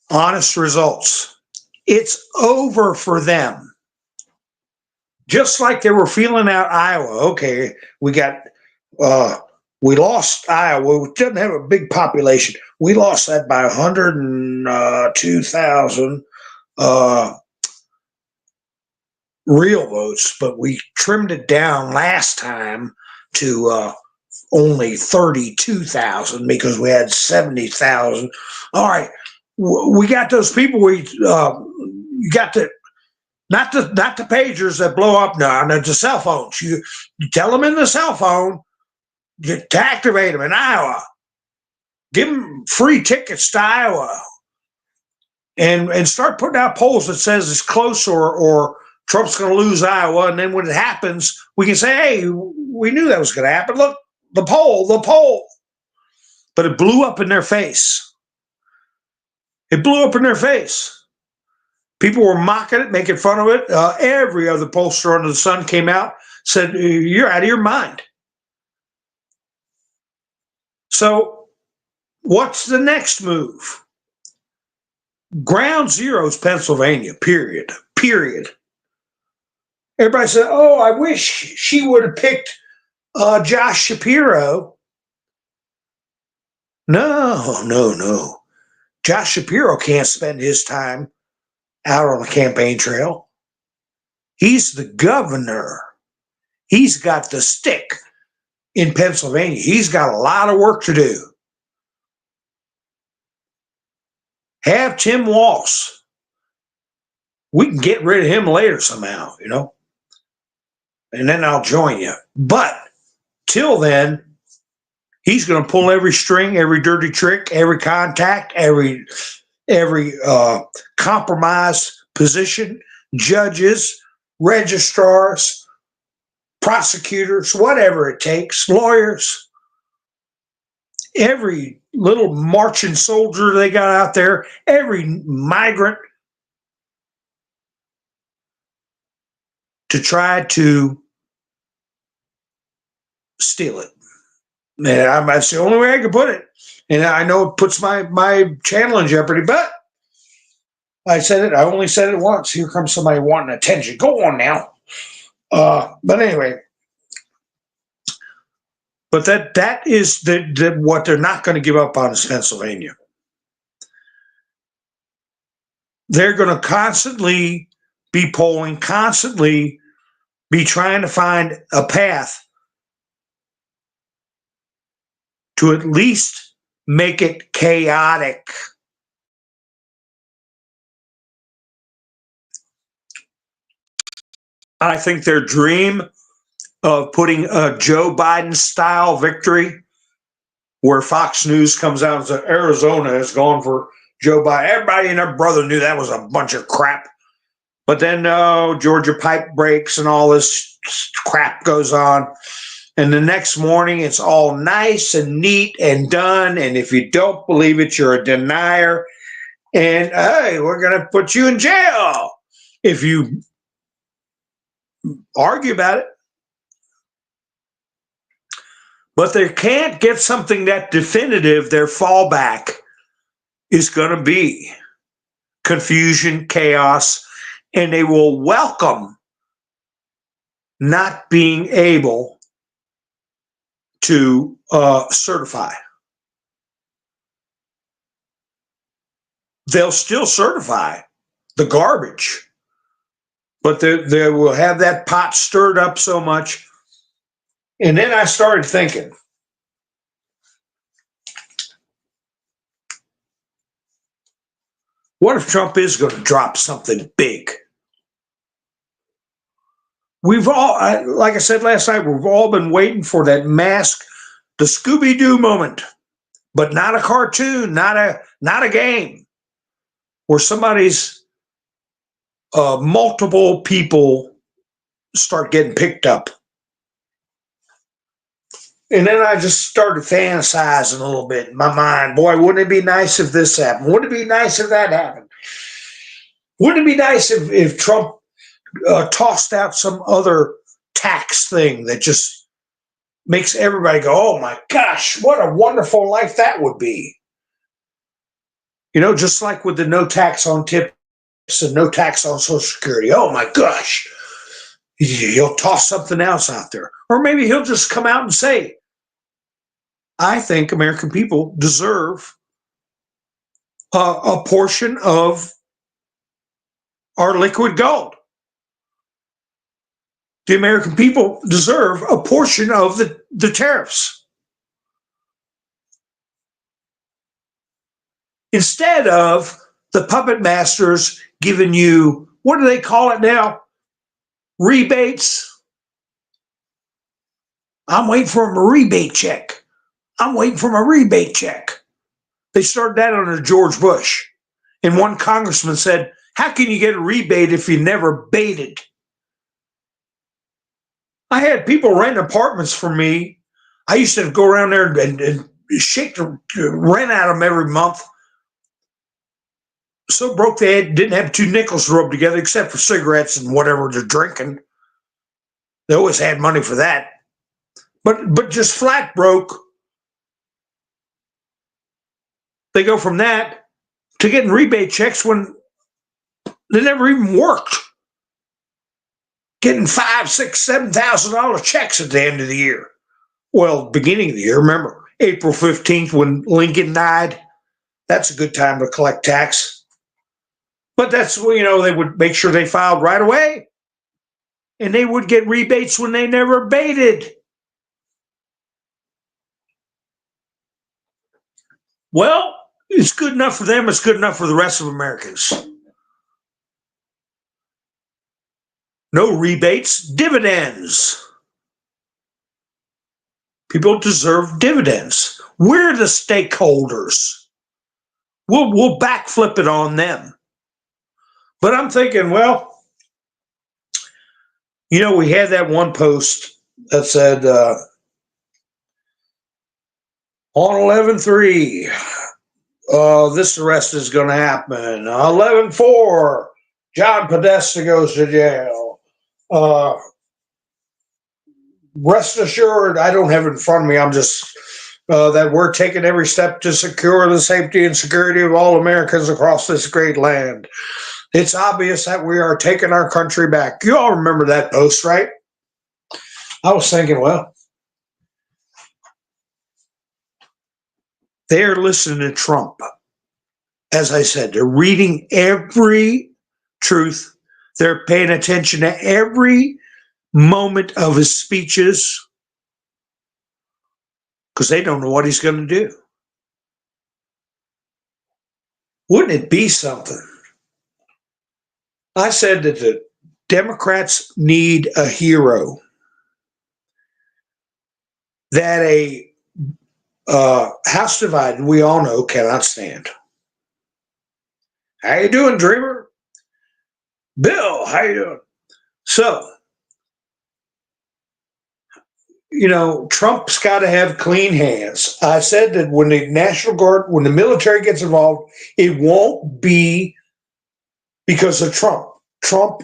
honest results, it's over for them. Just like they were feeling out Iowa. Okay, we lost Iowa. It doesn't have a big population. We lost that by 102,000 real votes, but we trimmed it down last time to only 32,000 because we had 70,000. All right, we got those people. You got the not the pagers that blow up now. No, the cell phones. You tell them in the cell phone to activate them in Iowa. Give them free tickets to Iowa, and start putting out polls that says it's close or Trump's going to lose Iowa. And then when it happens, we can say, hey, we knew that was going to happen. Look, the poll. But it blew up in their face. It blew up in their face. People were mocking it, making fun of it. Every other pollster under the sun came out, said, you're out of your mind. So what's the next move? Ground zero is Pennsylvania, period. Everybody said, oh, I wish she would have picked Josh Shapiro. No. Josh Shapiro can't spend his time out on the campaign trail. He's the governor. He's got the stick in Pennsylvania. He's got a lot of work to do. Have Tim Walz. We can get rid of him later somehow, and then I'll join you. But till then, he's going to pull every string, every dirty trick, every contact, every compromise position, judges, registrars, prosecutors, whatever it takes, lawyers, every little marching soldier they got out there, every migrant, to try to steal it. And that's the only way I can put it. And I know it puts my channel in jeopardy, but I said it. I only said it once. Here comes somebody wanting attention. Go on now. But anyway, but that is what they're not going to give up on is Pennsylvania. They're going to constantly be polling, constantly be trying to find a path to at least make it chaotic. I think their dream of putting a Joe Biden style victory where Fox News comes out and says Arizona has gone for Joe Biden. Everybody and their brother knew that was a bunch of crap. But then Georgia pipe breaks and all this crap goes on. And the next morning, it's all nice and neat and done. And if you don't believe it, you're a denier. And, hey, we're going to put you in jail if you argue about it. But they can't get something that definitive. Their fallback is going to be confusion, chaos, and they will welcome not being able to certify. They'll still certify the garbage, but they will have that pot stirred up so much. And then I started thinking, what if Trump is going to drop something big? We've all, like I said last night, we've all been waiting for that mask, the Scooby-Doo moment, but not a cartoon, not a game, where somebody's multiple people start getting picked up. And then I just started fantasizing a little bit in my mind. Boy, wouldn't it be nice if this happened? Wouldn't it be nice if that happened? Wouldn't it be nice if Trump tossed out some other tax thing that just makes everybody go, oh my gosh, what a wonderful life that would be. You know, just like with the no tax on tips and no tax on Social Security. Oh my gosh, he'll toss something else out there. Or maybe he'll just come out and say, I think American people deserve a portion of our liquid gold. The American people deserve a portion of the tariffs. Instead of the puppet masters giving you, what do they call it now? Rebates. I'm waiting for a rebate check. I'm waiting for my rebate check. They started that under George Bush. And one congressman said, how can you get a rebate if you never baited? I had people rent apartments for me. I used to go around there and shake the rent out of them every month. So broke they didn't have 2 nickels to rub together except for cigarettes and whatever they're drinking. They always had money for that. But just flat broke. They go from that to getting rebate checks when they never even worked. Getting $5,000, $6,000, $7,000 checks at the end of the year. Well, beginning of the year, remember, April 15th when Lincoln died. That's a good time to collect tax. But that's, you know, they would make sure they filed right away. And they would get rebates when they never baited. Well, it's good enough for them. It's good enough for the rest of Americans. No rebates, dividends. People deserve dividends. We're the stakeholders. We'll backflip it on them. But I'm thinking, well, you know, we had that one post that said, on 11/3, this arrest is going to happen. 11/4, John Podesta goes to jail. Rest assured, I don't have it in front of me. I'm just that we're taking every step to secure the safety and security of all Americans across this great land. It's obvious that we are taking our country back. You all remember that post, right? I was thinking, well, they're listening to Trump. As I said, they're reading every truth. They're paying attention to every moment of his speeches. because they don't know what he's going to do. Wouldn't it be something? I said that the Democrats need a hero that a House divided, we all know, cannot stand. How you doing, Dreamer? Bill, how you doing? So, Trump's got to have clean hands. I said that when the National Guard, when the military gets involved, it won't be because of Trump. Trump,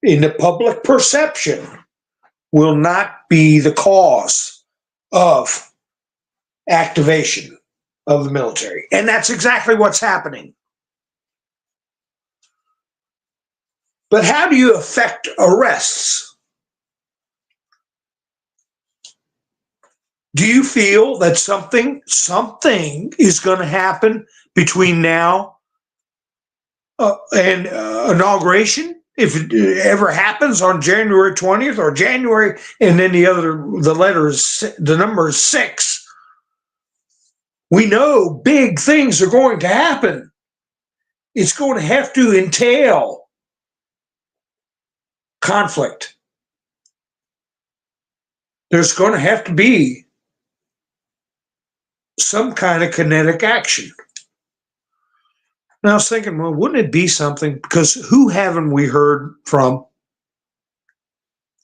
in the public perception, will not be the cause of activation of the military. And that's exactly what's happening. But how do you affect arrests? Do you feel that something is going to happen between now and inauguration? If it ever happens on January 20th or January, and then the number is 6. We know big things are going to happen. It's going to have to entail conflict. There's going to have to be some kind of kinetic action. And I was thinking, well, wouldn't it be something? Because who haven't we heard from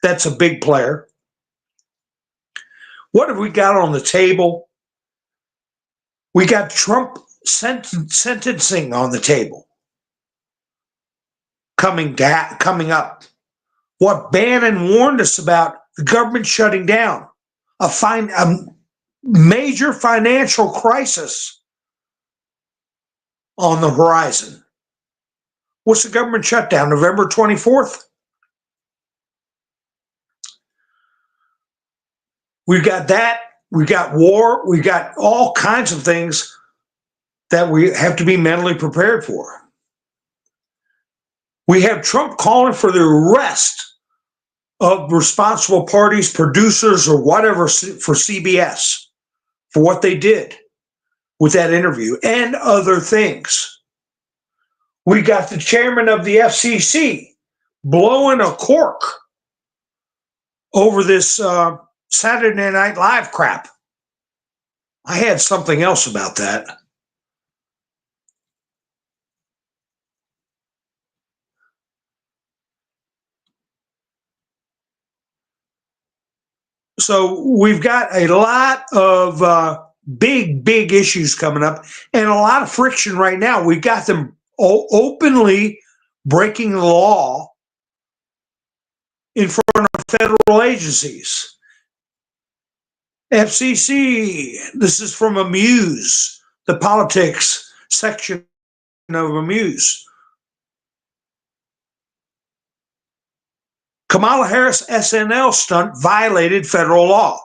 that's a big player? What have we got on the table? We got Trump sentencing on the table coming up. What Bannon warned us about, the government shutting down, a major financial crisis on the horizon. What's the government shutdown? November 24th? We've got that. We've got war. We've got all kinds of things that we have to be mentally prepared for. We have Trump calling for the arrest of responsible parties, producers, or whatever for CBS for what they did with that interview and other things. We got the chairman of the FCC blowing a cork over this Saturday Night Live crap. I had something else about that. So we've got a lot of big issues coming up and a lot of friction right now. We've got them openly breaking the law in front of federal agencies. FCC, this is from Amuse, the politics section of Amuse. Kamala Harris SNL stunt violated federal law.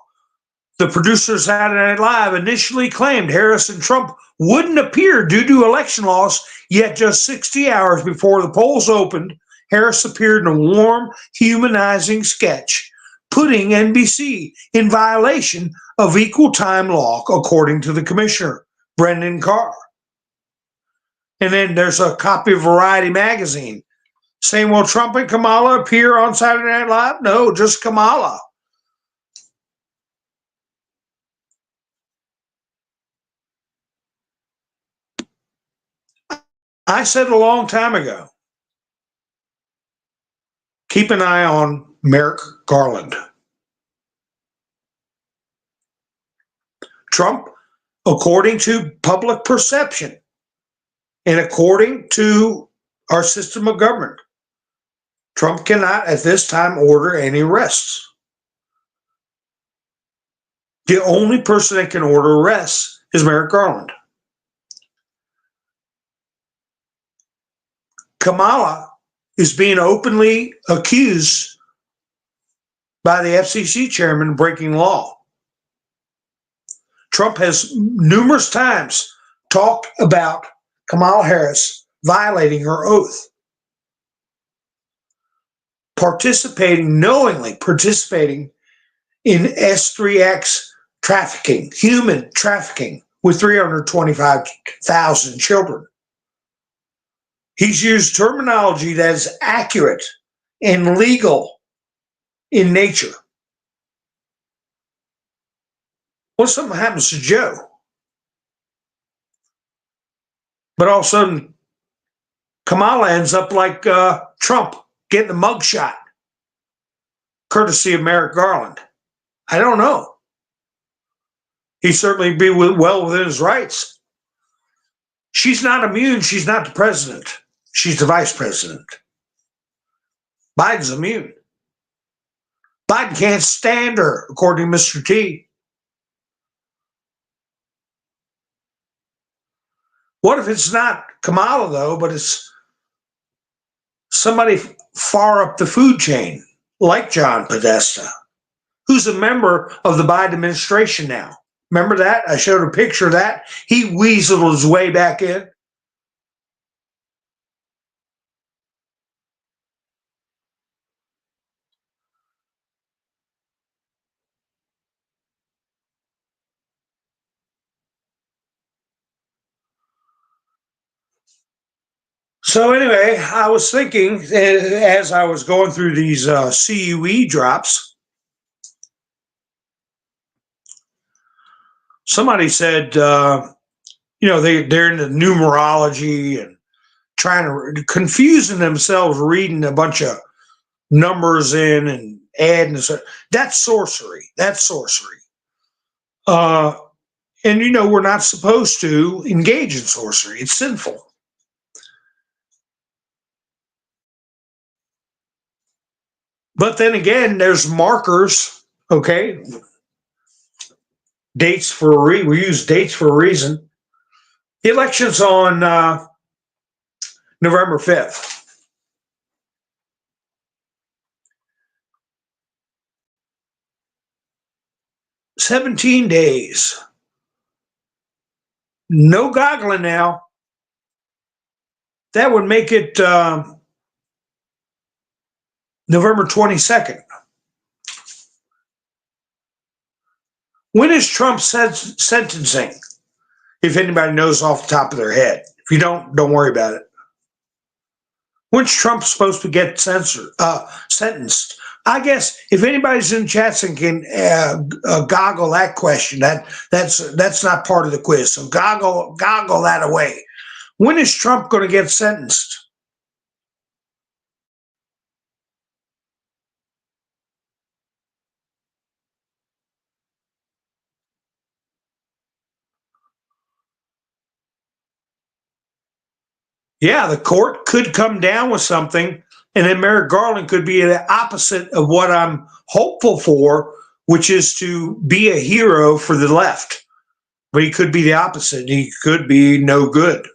The producer of Saturday Night Live initially claimed Harris and Trump wouldn't appear due to election laws, yet just 60 hours before the polls opened, Harris appeared in a warm, humanizing sketch, putting NBC in violation of equal time law, according to the commissioner, Brendan Carr. And then there's a copy of Variety magazine saying, will Trump and Kamala appear on Saturday Night Live? No, just Kamala. I said a long time ago, keep an eye on Merrick Garland. Trump, according to public perception and according to our system of government, Trump cannot at this time order any arrests. The only person that can order arrests is Merrick Garland. Kamala is being openly accused by the FCC chairman of breaking law. Trump has numerous times talked about Kamala Harris violating her oath, knowingly participating in S3X trafficking, human trafficking with 325,000 children. He's used terminology that is accurate and legal in nature. What if something happens to Joe? But all of a sudden, Kamala ends up like Trump, getting a mugshot, courtesy of Merrick Garland. I don't know. He'd certainly be well within his rights. She's not immune. She's not the president. She's the vice president. Biden's immune. Biden can't stand her, according to Mr. T. What if it's not Kamala, though, but it's somebody far up the food chain, like John Podesta, who's a member of the Biden administration now? Remember that? I showed a picture of that. He weaseled his way back in. So anyway, I was thinking as I was going through these CUE drops, somebody said, they're into numerology and trying to confusing themselves, reading a bunch of numbers in and adding. That's sorcery. That's sorcery. And we're not supposed to engage in sorcery. It's sinful. But then again, there's markers, okay? Dates for we use dates for a reason. The election's on November 5th. "17 days. No goggling now. That would make it November 22nd. When is Trump sentencing? If anybody knows off the top of their head. If you don't worry about it. When's Trump supposed to get sentenced? I guess if anybody's in chats and can goggle that question, that's not part of the quiz. So goggle that away. When is Trump going to get sentenced? Yeah, the court could come down with something, and then Merrick Garland could be the opposite of what I'm hopeful for, which is to be a hero for the left. But he could be the opposite. He could be no good.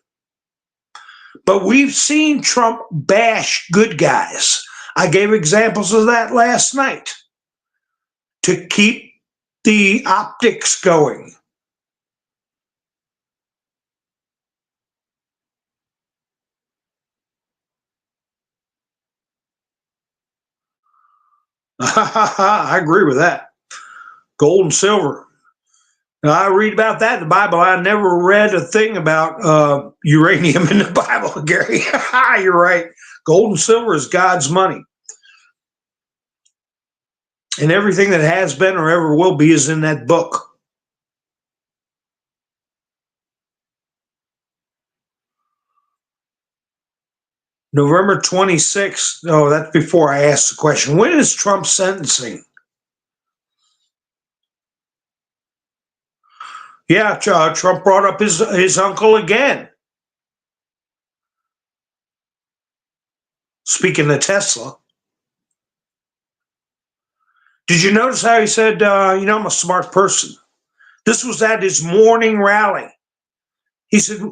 But we've seen Trump bash good guys. I gave examples of that last night to keep the optics going. I agree with that. Gold and silver. Now, I read about that in the Bible. I never read a thing about uranium in the Bible, Gary. You're right. Gold and silver is God's money. And everything that has been or ever will be is in that book. November 26th. Oh, that's before I asked the question. When is Trump sentencing? Yeah, Trump brought up his uncle again. Speaking of Tesla. Did you notice how he said, I'm a smart person? This was at his morning rally. He said,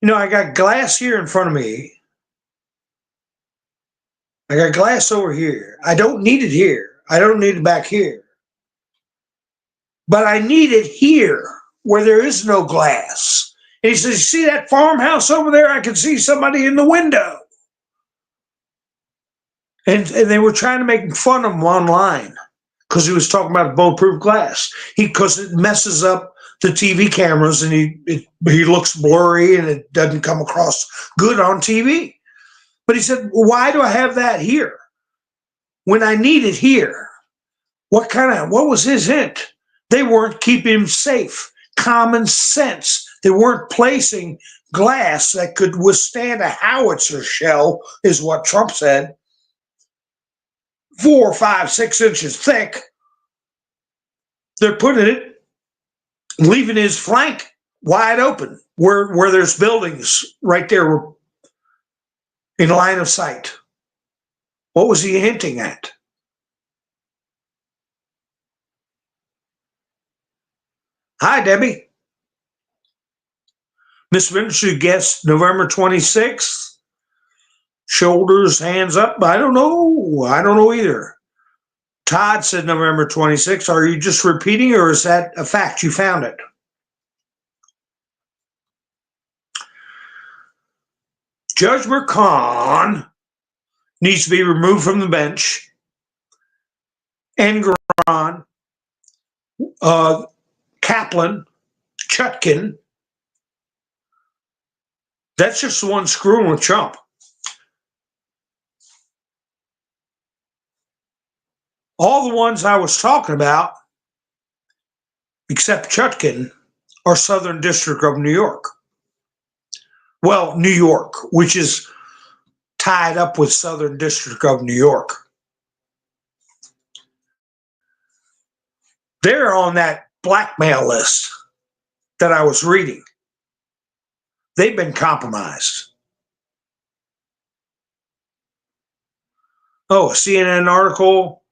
I got glass here in front of me. I got glass over here. I don't need it here. I don't need it back here. But I need it here where there is no glass. And he says, you see that farmhouse over there? I can see somebody in the window. And they were trying to make fun of him online because he was talking about bulletproof glass. Because it messes up the TV cameras and he looks blurry and it doesn't come across good on TV. But he said, well, why do I have that here when I need it here? What was his hint? They weren't keeping him safe. Common sense. They weren't placing glass that could withstand a howitzer shell, is what Trump said. 4, 5, 6 inches thick. They're putting it, leaving his flank wide open where there's buildings right there in line of sight. What was he hinting at? Hi, Debbie. Miss Ministry guest November 26th. Shoulders, hands up. I don't know. I don't know either. Todd said November 26th. Are you just repeating, or is that a fact? You found it. Judge McCon needs to be removed from the bench. Engron, Kaplan, Chutkin. That's just the one screwing with Trump. All the ones I was talking about, except Chutkin, are Southern District of New York. Well, New York, which is tied up with Southern District of New York. They're on that blackmail list that I was reading. They've been compromised. Oh, a CNN article.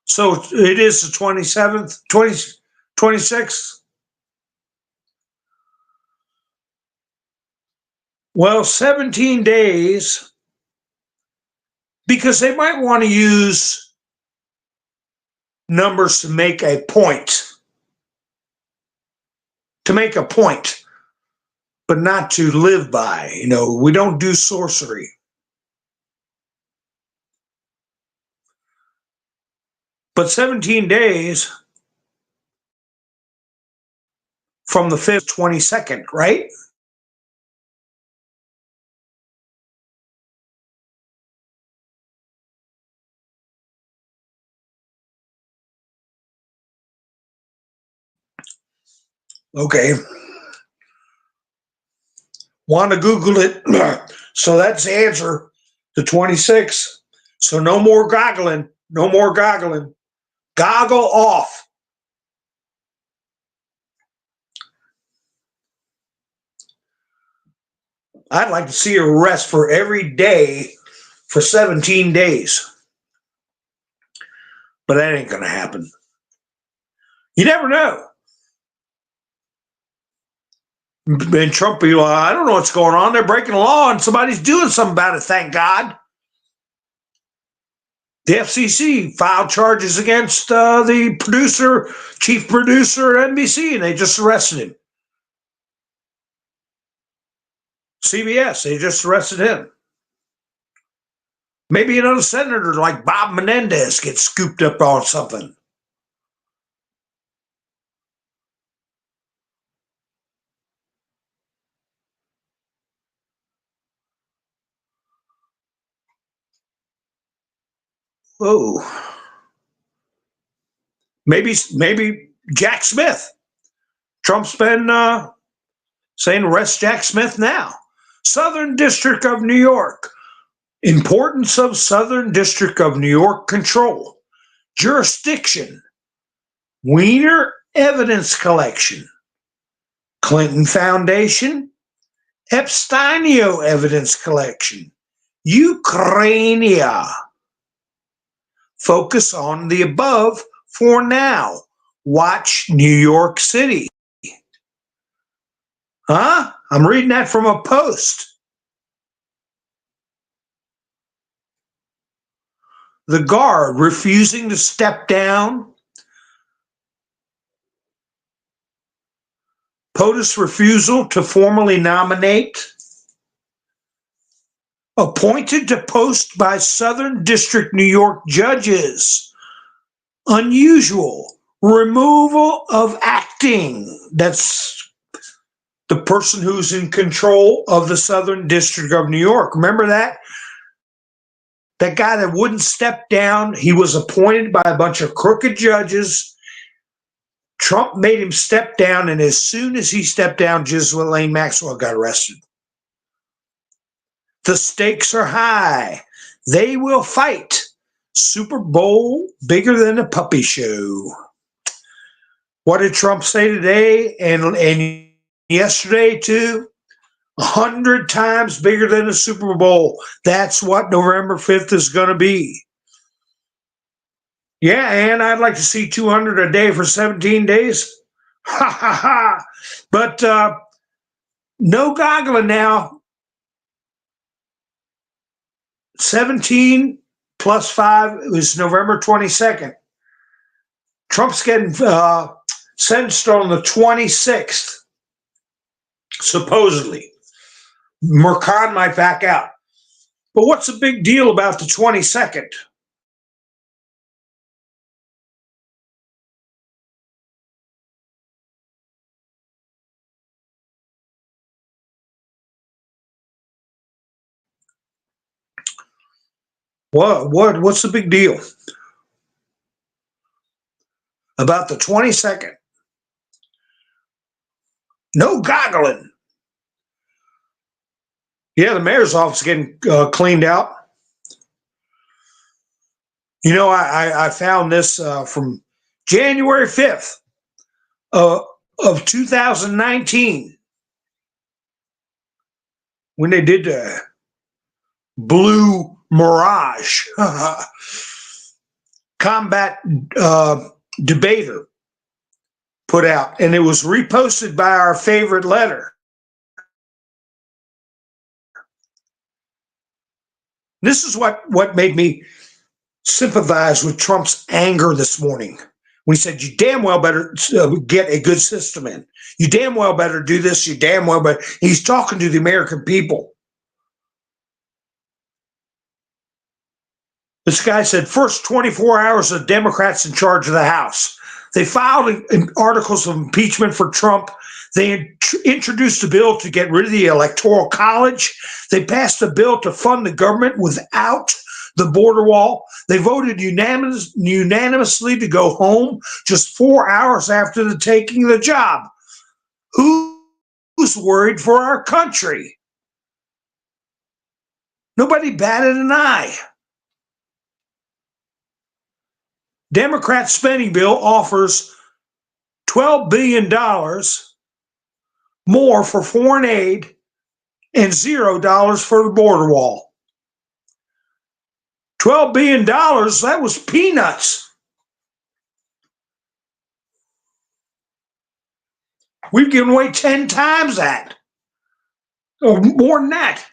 So it is the 27th, 26th. Well, 17 days, because they might want to use numbers to make a point. To make a point, but not to live by. You know, we don't do sorcery. But 17 days from the 5th, 22nd, right? Okay. Want to Google it. So that's the answer, the 26th. So no more goggling. No more goggling. Goggle off. I'd like to see a rest for every day for 17 days. But that ain't going to happen. You never know. And Trump be like, I don't know what's going on. They're breaking the law and somebody's doing something about it, thank God. The FCC filed charges against the chief producer at NBC, and they just arrested him. CBS, they just arrested him. Maybe another senator like Bob Menendez gets scooped up on something. Oh, maybe Jack Smith. Trump's been saying arrest Jack Smith now. Southern District of New York. Importance of Southern District of New York control. Jurisdiction. Wiener evidence collection. Clinton Foundation. Epsteinio evidence collection. Ukraine. Focus on the above for now. Watch New York City. Huh? I'm reading that from a post. The guard refusing to step down. POTUS refusal to formally nominate. appointed to post by Southern District New York judges. Unusual. Removal of acting. That's the person who's in control of the Southern District of New York. Remember that? That guy that wouldn't step down, he was appointed by a bunch of crooked judges. Trump made him step down, and as soon as he stepped down, Ghislaine Maxwell got arrested. The stakes are high. They will fight. Super Bowl bigger than a puppy show. What did Trump say today and yesterday too? 100 times bigger than a Super Bowl. That's what November 5th is going to be. Yeah, and I'd like to see 200 a day for 17 days. Ha ha ha. But no goggling now. 17 plus 5 is November 22nd. Trump's getting sentenced on the 26th, supposedly. Mercan might back out. But what's the big deal about the 22nd? What's the big deal about the 22nd? No goggling. Yeah, the mayor's office is getting cleaned out. You know, I found this from January 5th of 2019 when they did the blue mirage combat debater put out, and it was reposted by our favorite letter. This is what made me sympathize with Trump's anger this morning when he said, you damn well better get a good system in. You damn well better do this. You damn well better. He's talking to the American people. This guy said, first 24 hours of Democrats in charge of the House. They filed articles of impeachment for Trump. They introduced a bill to get rid of the Electoral College. They passed a bill to fund the government without the border wall. They voted unanimously to go home just 4 hours after the taking of the job. Who's worried for our country? Nobody batted an eye. Democrat spending bill offers $12 billion more for foreign aid and $0 for the border wall. $12 billion, that was peanuts. We've given away 10 times that, or more than that.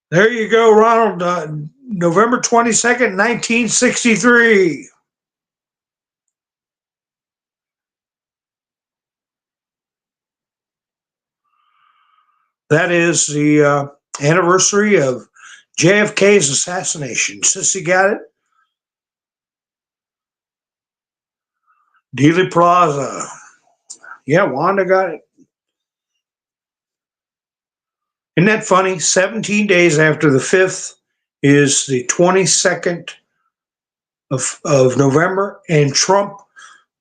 There you go, Ronald. November 22nd, 1963. That is the anniversary of JFK's assassination. Sissy got it? Dealey Plaza. Yeah, Wanda got it. Isn't that funny? 17 days after the 5th is the 22nd of November, and Trump,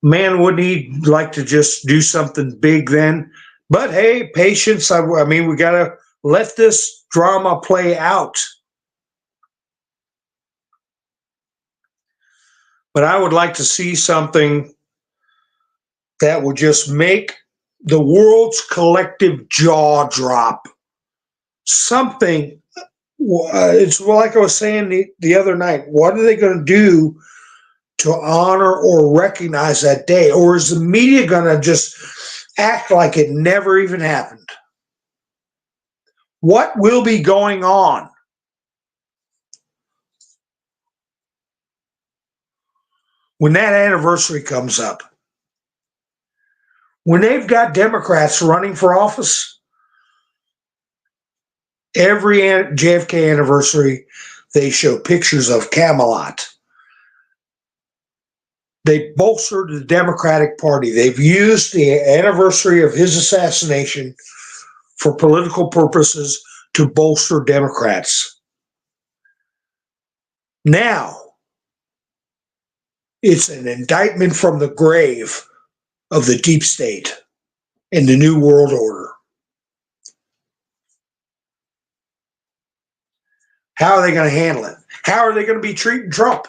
man, wouldn't he like to just do something big then? But hey, patience. I mean, we got to let this drama play out. But I would like to see something that would just make the world's collective jaw drop. Something, it's like I was saying the other night, what are they going to do to honor or recognize that day? Or is the media going to just act like it never even happened? What will be going on? When that anniversary comes up, When they've got Democrats running for office, every JFK anniversary, they show pictures of Camelot. They bolstered the Democratic Party. They've used the anniversary of his assassination for political purposes to bolster Democrats. Now, it's an indictment from the grave of the deep state and the New World Order. How are they going to handle it? How are they going to be treating Trump?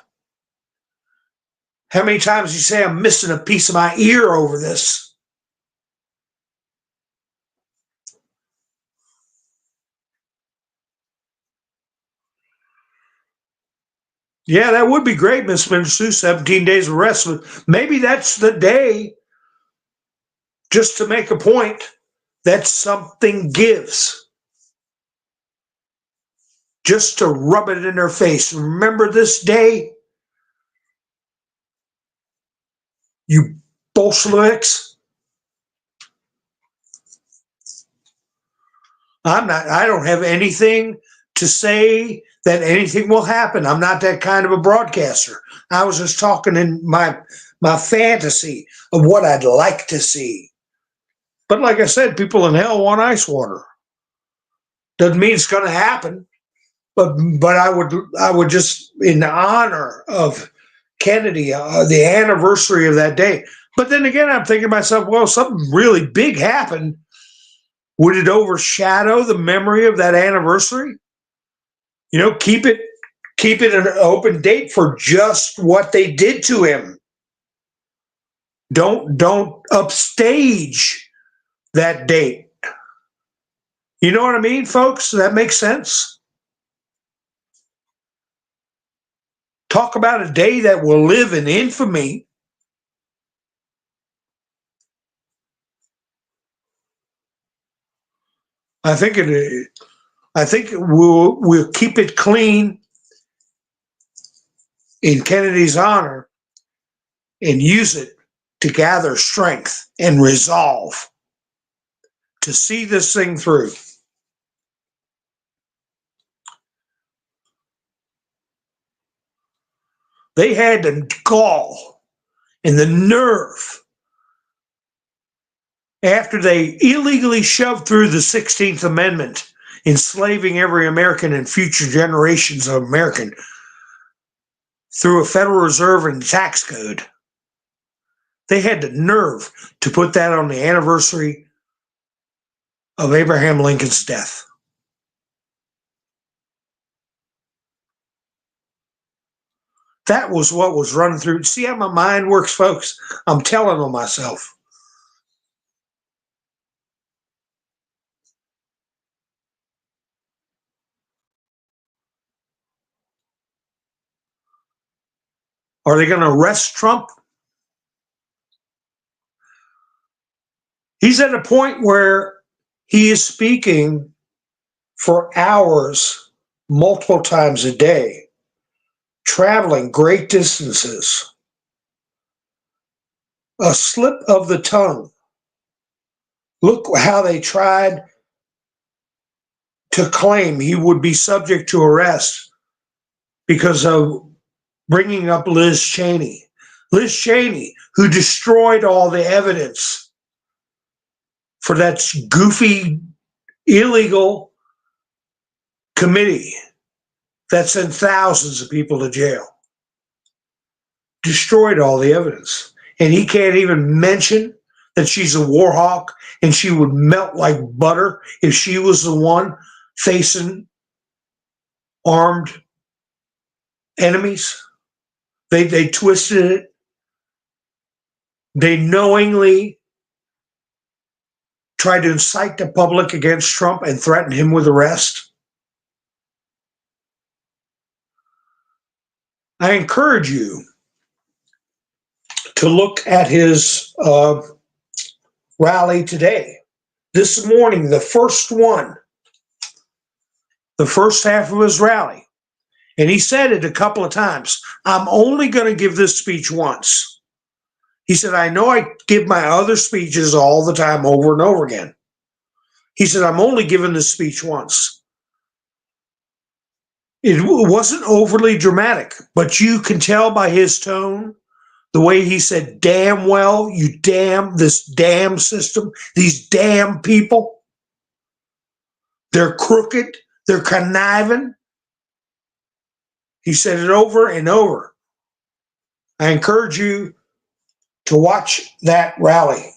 How many times do you say I'm missing a piece of my ear over this? Yeah, that would be great, Miss Minister. 17 days of rest. Maybe that's the day, just to make a point, that something gives. Just to rub it in their face. Remember this day, you Bolsheviks? I don't have anything to say that anything will happen. I'm not that kind of a broadcaster. I was just talking in my fantasy of what I'd like to see. But like I said, people in hell want ice water. Doesn't mean it's going to happen. But I would just, in honor of Kennedy, the anniversary of that day. But then again, I'm thinking to myself, well, something really big happened. Would it overshadow the memory of that anniversary? You know, keep it an open date for just what they did to him. Don't upstage that date. You know what I mean, folks? That makes sense? Talk about a day that will live in infamy. I think we'll keep it clean in Kennedy's honor and use it to gather strength and resolve to see this thing through. They had the gall and the nerve after they illegally shoved through the 16th Amendment, enslaving every American and future generations of American through a Federal Reserve and tax code. They had the nerve to put that on the anniversary of Abraham Lincoln's death. That was what was running through. See how my mind works, folks? I'm telling on myself. Are they going to arrest Trump? He's at a point where he is speaking for hours, multiple times a day, traveling great distances. A slip of the tongue. Look how they tried to claim he would be subject to arrest because of bringing up Liz Cheney. Liz Cheney, who destroyed all the evidence for that goofy, illegal committee that sent thousands of people to jail. Destroyed all the evidence. And he can't even mention that she's a war hawk and she would melt like butter if she was the one facing armed enemies. They twisted it. They knowingly tried to incite the public against Trump and threaten him with arrest. I encourage you to look at his rally today. This morning, the first one, the first half of his rally. And he said it a couple of times. I'm only going to give this speech once. He said, I know I give my other speeches all the time over and over again. He said, I'm only giving this speech once. It wasn't overly dramatic, but you can tell by his tone, the way he said, damn well, you damn, this damn system, these damn people, they're crooked, they're conniving. He said it over and over. I encourage you to watch that rally.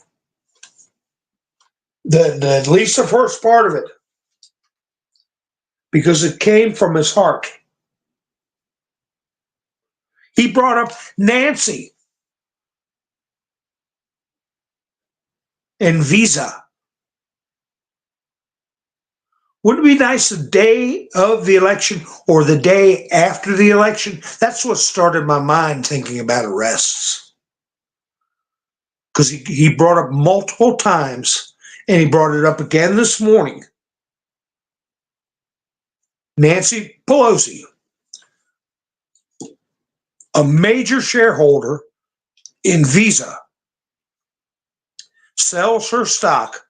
At least the first part of it, because it came from his heart. He brought up Nancy and Visa. Wouldn't it be nice the day of the election or the day after the election? That's what started my mind thinking about arrests. Because he brought up multiple times, and he brought it up again this morning. Nancy Pelosi, a major shareholder in Visa, sells her stock.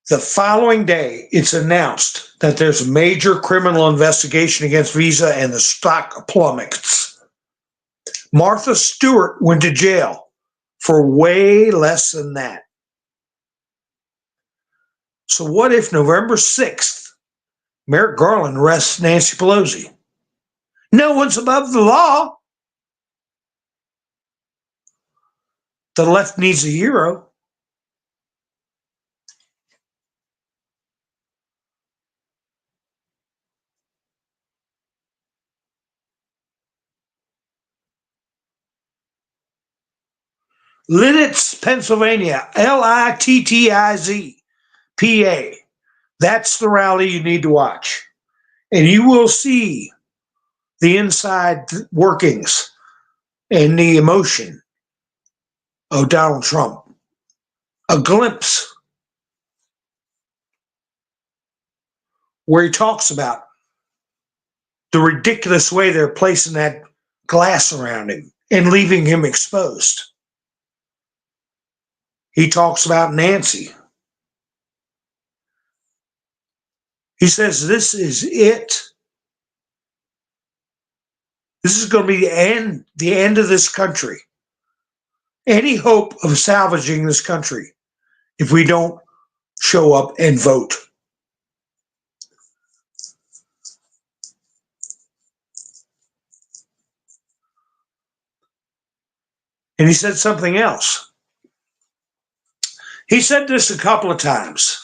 The following day, it's announced that there's a major criminal investigation against Visa and the stock plummets. Martha Stewart went to jail for way less than that. So what if November 6th, Merrick Garland arrests Nancy Pelosi? No one's above the law. The left needs a hero. Littitz, Pennsylvania, Littitz, PA. That's the rally you need to watch. And you will see the inside workings and the emotion of Donald Trump. A glimpse where he talks about the ridiculous way they're placing that glass around him and leaving him exposed. He talks about Nancy. He says, this is it. This is going to be the end of this country. Any hope of salvaging this country if we don't show up and vote. And he said something else. He said this a couple of times,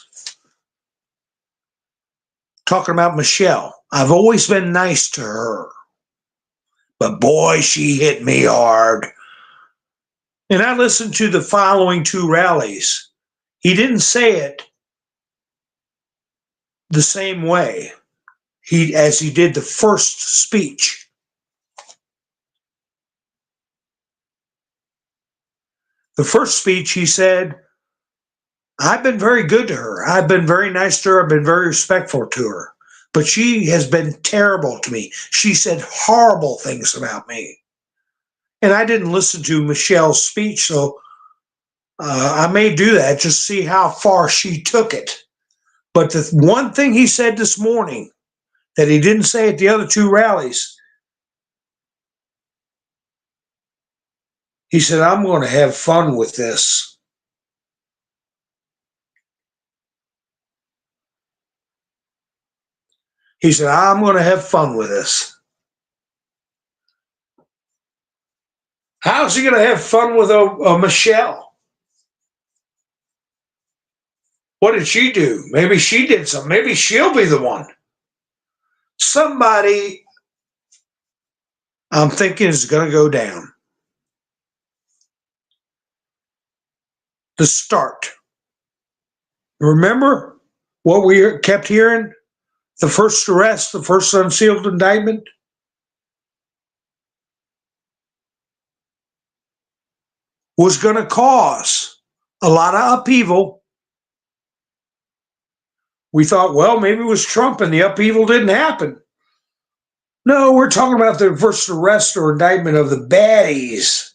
talking about Michelle. I've always been nice to her, but boy, she hit me hard. And I listened to the following two rallies. He didn't say it the same way as he did the first speech. The first speech, he said, I've been very good to her. I've been very nice to her. I've been very respectful to her. But she has been terrible to me. She said horrible things about me. And I didn't listen to Michelle's speech, so I may do that, just see how far she took it. But the one thing he said this morning that he didn't say at the other two rallies, he said, I'm going to have fun with this. He said, I'm going to have fun with this. How's he going to have fun with a Michelle? What did she do? Maybe she did something. Maybe she'll be the one. Somebody, I'm thinking, is going to go down. The start. Remember what we kept hearing? The first arrest, the first unsealed indictment. Was going to cause a lot of upheaval. We thought, well, maybe it was Trump and the upheaval didn't happen. No, we're talking about the first arrest or indictment of the baddies.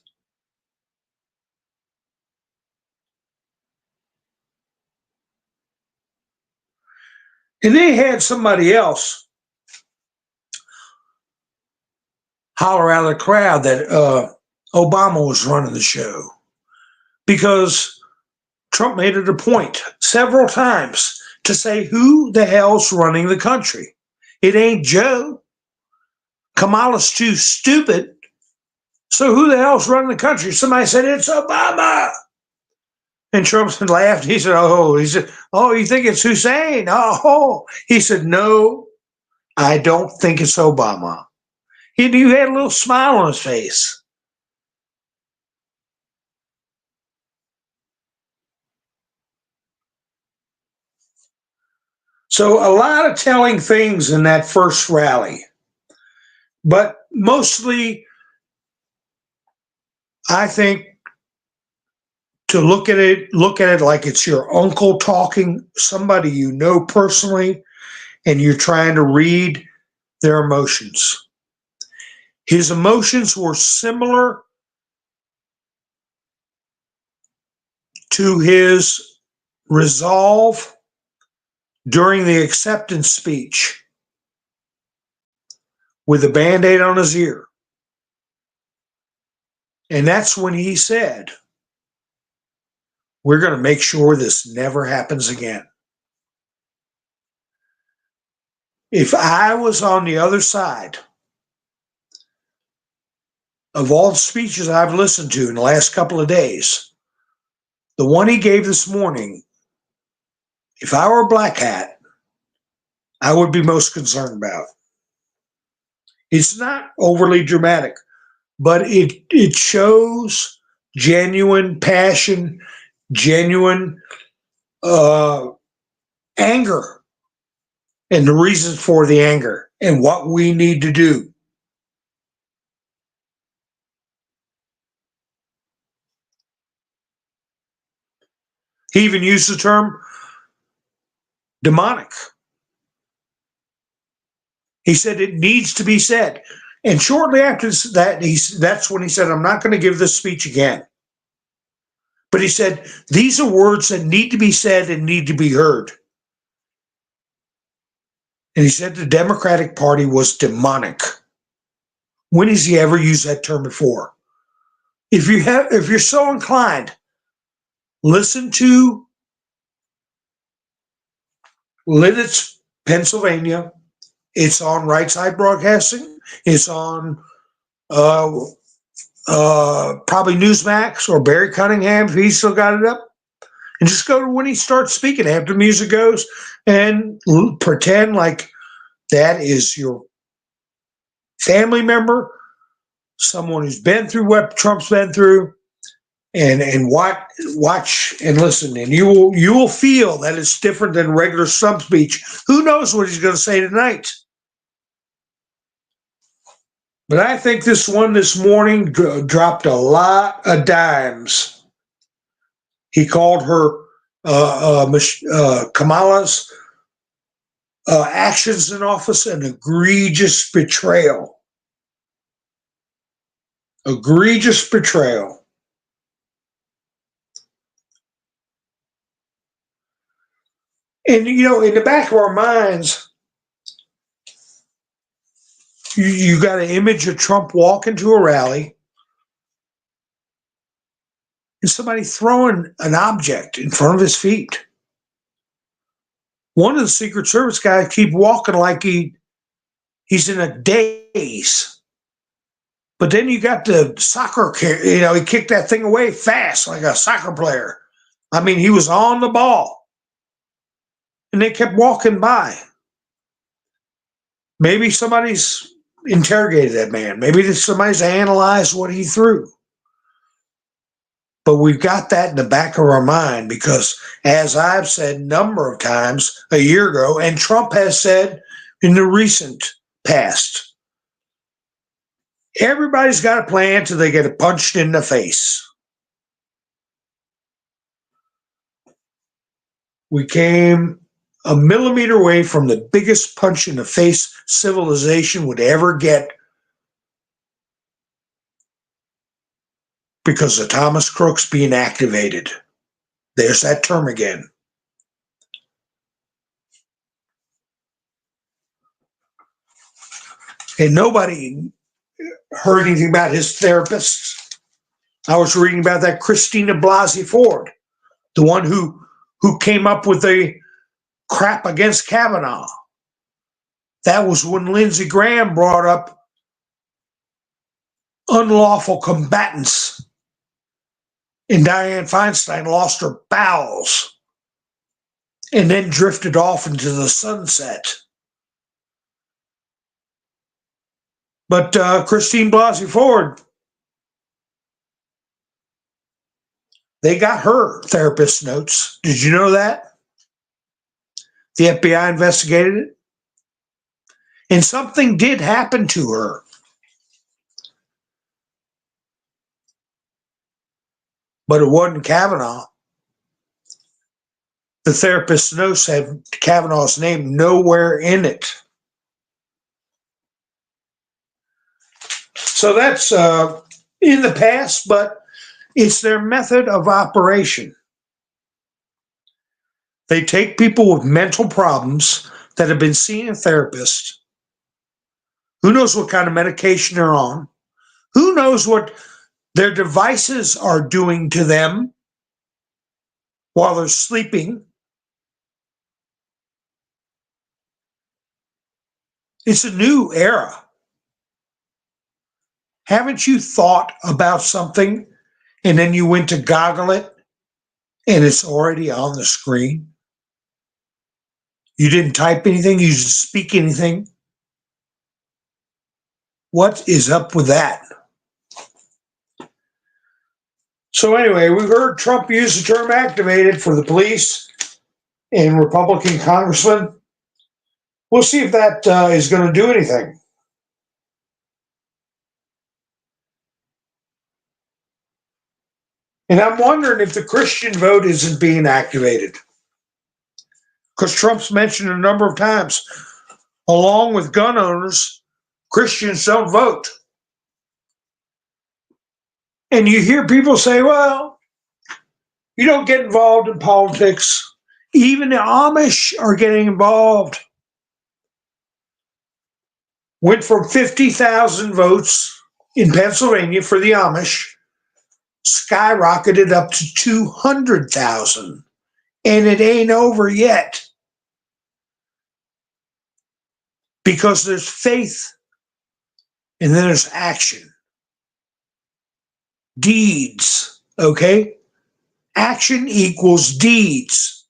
And they had somebody else holler out of the crowd that Obama was running the show, because Trump made it a point several times to say, who the hell's running the country? It ain't Joe. Kamala's too stupid. So who the hell's running the country? Somebody said, it's Obama. And Trump laughed. He said, oh, you think it's Hussein? Oh, he said, no, I don't think it's Obama. He had a little smile on his face. So a lot of telling things in that first rally, but mostly, I think, to look at it like it's your uncle talking, somebody you know personally, and you're trying to read their emotions. His emotions were similar to his resolve during the acceptance speech with a Band-Aid on his ear. And that's when he said, we're going to make sure this never happens again. If I was on the other side of all the speeches I've listened to in the last couple of days, the one he gave this morning, if I were a black hat, I would be most concerned about. It's not overly dramatic, but it shows genuine passion, genuine anger, and the reasons for the anger and what we need to do. He even used the term demonic. He said it needs to be said. And shortly after that, that's when he said, I'm not going to give this speech again. But he said, these are words that need to be said and need to be heard. And he said the Democratic Party was demonic. When has he ever used that term before? If you're so inclined, listen to Lidditz, Pennsylvania. It's on Right Side Broadcasting. It's on probably Newsmax or Barry Cunningham if he's still got it up. And just go to when he starts speaking after the music goes and pretend like that is your family member, someone who's been through what Trump's been through, and watch and listen, and you will feel that it's different than regular stump speech. Who knows what he's going to say tonight? But I think this one this morning dropped a lot of dimes. He called her Kamala's actions in office an egregious betrayal. Egregious betrayal. And, in the back of our minds, you got an image of Trump walking to a rally and somebody throwing an object in front of his feet. One of the Secret Service guys keep walking like he's in a daze. But then you got the soccer, he kicked that thing away fast like a soccer player. I mean, he was on the ball. And they kept walking by. Maybe somebody's interrogated that man. Maybe somebody's analyzed what he threw. But we've got that in the back of our mind because, as I've said a number of times a year ago, and Trump has said in the recent past, everybody's got a plan till they get punched in the face. We came a millimeter away from the biggest punch in the face civilization would ever get because of Thomas Crooks being activated. There's that term again. And nobody heard anything about his therapist. I was reading about that Christina Blasey Ford, the one who came up with the crap against Kavanaugh. That was when Lindsey Graham brought up unlawful combatants, and Dianne Feinstein lost her bowels and then drifted off into the sunset. But Christine Blasey Ford, they got her therapist notes. Did you know that? The FBI investigated it. And something did happen to her. But it wasn't Kavanaugh. The therapist's notes have Kavanaugh's name nowhere in it. So that's in the past, but it's their method of operation. They take people with mental problems that have been seeing a therapist. Who knows what kind of medication they're on? Who knows what their devices are doing to them while they're sleeping? It's a new era. Haven't you thought about something and then you went to goggle it and it's already on the screen? You didn't type anything, you didn't speak anything. What is up with that? So anyway, we've heard Trump use the term activated for the police and Republican congressmen. We'll see if that is going to do anything. And I'm wondering if the Christian vote isn't being activated. Because Trump's mentioned a number of times, along with gun owners, Christians don't vote. And you hear people say, well, you don't get involved in politics. Even the Amish are getting involved. Went from 50,000 votes in Pennsylvania for the Amish, skyrocketed up to 200,000. And it ain't over yet. Because there's faith and then there's action. Deeds, okay? Action equals deeds.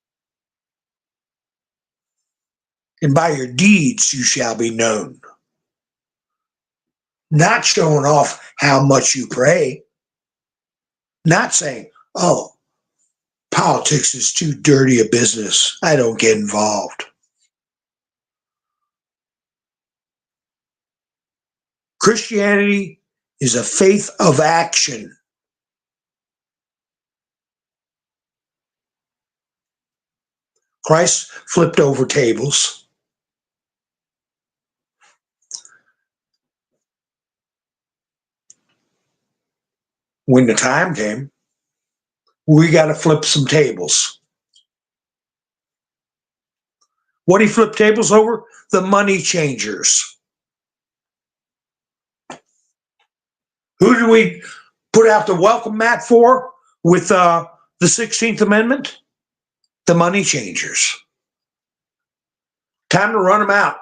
And by your deeds you shall be known. Not showing off how much you pray. Not saying, oh, politics is too dirty a business. I don't get involved. Christianity is a faith of action. Christ flipped over tables. When the time came, we got to flip some tables. What he flipped tables over? The money changers. Who did we put out the welcome mat for with the 16th Amendment? The money changers. Time to run them out.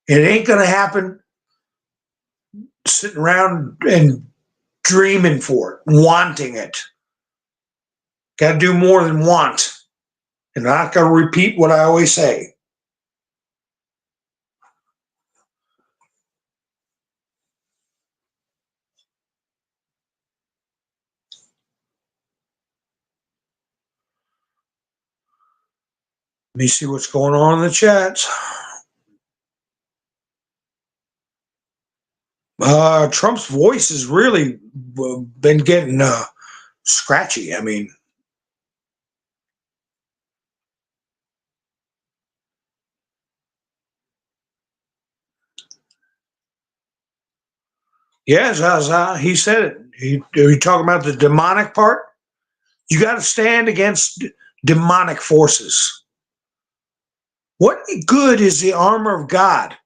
It ain't going to happen sitting around and dreaming for it, wanting it. Got to do more than want. And I'm not going to repeat what I always say. Let me see what's going on in the chats. Trump's voice has really been getting scratchy. I mean, yeah, Zaza, he said it. He talking about the demonic part. You got to stand against demonic forces. What good is the armor of God?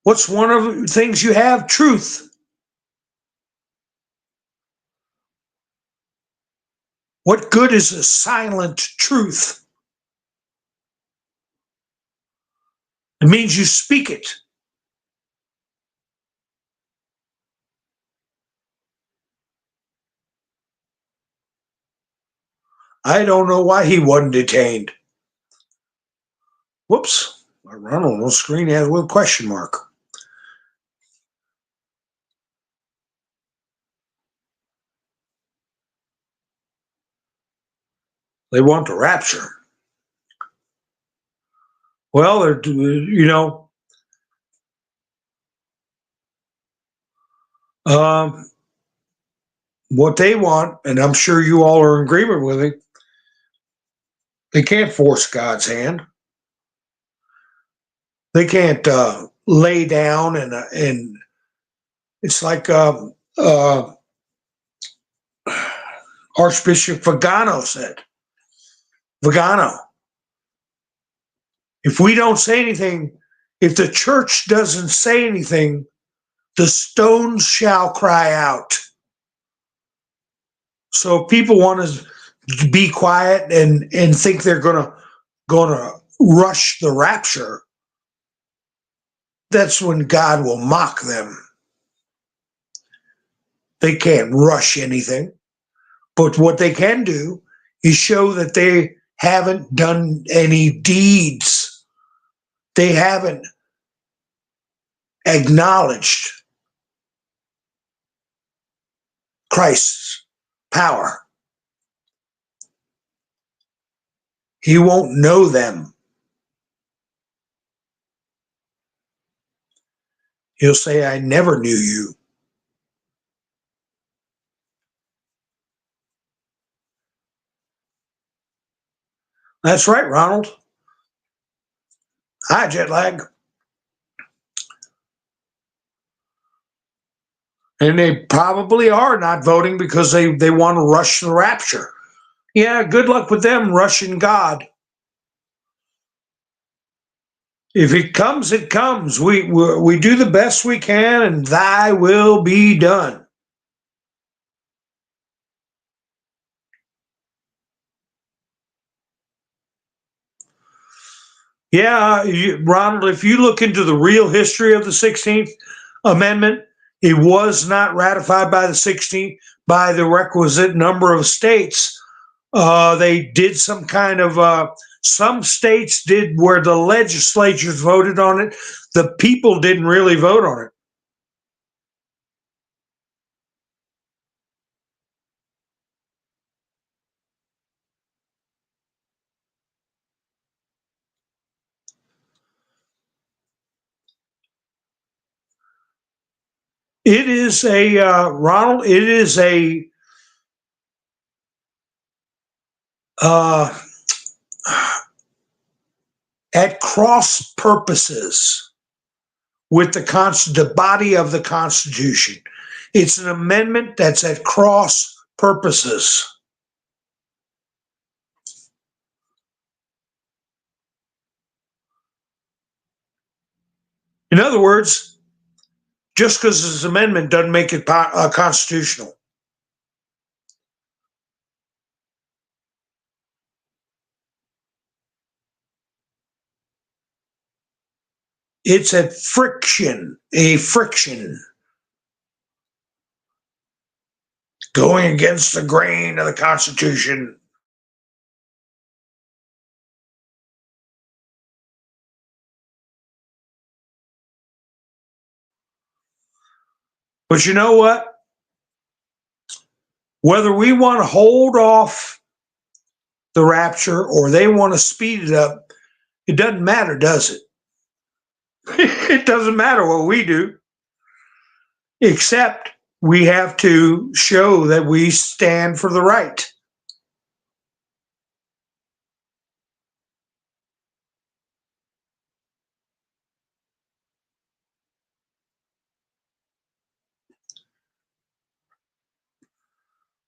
What's one of the things you have? Truth. What good is a silent truth? It means you speak it. I don't know why he wasn't detained. Whoops. My Ronald on screen has a little question mark. They want the rapture. Well, they're, what they want, and I'm sure you all are in agreement with it, they can't force God's hand. They can't lay down and it's like Archbishop Vigano said. Vigano, if we don't say anything, if the church doesn't say anything, the stones shall cry out. So if people want to be quiet and think they're gonna rush the rapture, that's when God will mock them. They can't rush anything, but what they can do is show that they haven't done any deeds. They haven't acknowledged Christ's power. He won't know them. He'll say, I never knew you. That's right, Ronald. Hi, jet lag. And they probably are not voting because they want to rush the rapture. Yeah, good luck with them rushing God. If it comes, it comes. We do the best we can, and thy will be done. Yeah, Ronald, if you look into the real history of the 16th Amendment, it was not ratified by the 16th, by the requisite number of states. They did some kind of, some states did where the legislatures voted on it. The people didn't really vote on it. It is Ronald, it is uh, at cross purposes with the body of the Constitution. It's an amendment that's at cross purposes. In other words, just because it's an amendment doesn't make it constitutional. It's a friction going against the grain of the Constitution. But you know what? Whether we want to hold off the rapture or they want to speed it up, it doesn't matter, does it? It doesn't matter what we do, except we have to show that we stand for the right.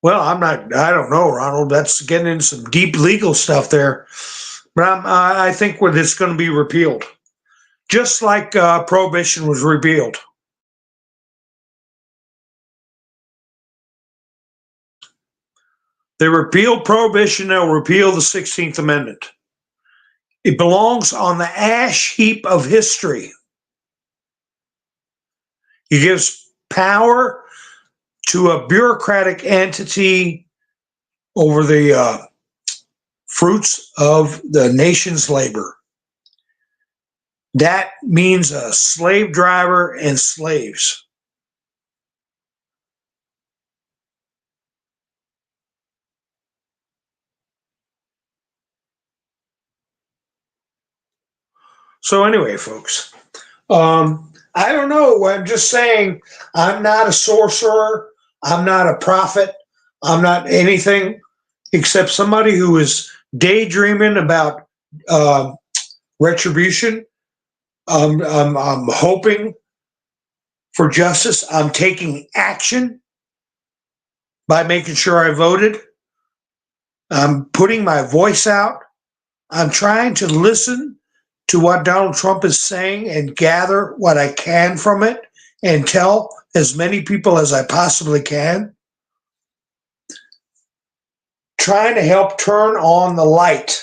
Well, I don't know, Ronald. That's getting into some deep legal stuff there. But I think it's going to be repealed, just like prohibition was repealed. They repealed prohibition, they'll repeal the 16th Amendment. It belongs on the ash heap of history. It gives power to a bureaucratic entity over the fruits of the nation's labor. That means a slave driver and slaves. So anyway, folks, I don't know. I'm just saying I'm not a sorcerer. I'm not a prophet. I'm not anything except somebody who is daydreaming about retribution. I'm hoping for justice. I'm taking action by making sure I voted. I'm putting my voice out. I'm trying to listen to what Donald Trump is saying and gather what I can from it and tell as many people as I possibly can. Trying to help turn on the light.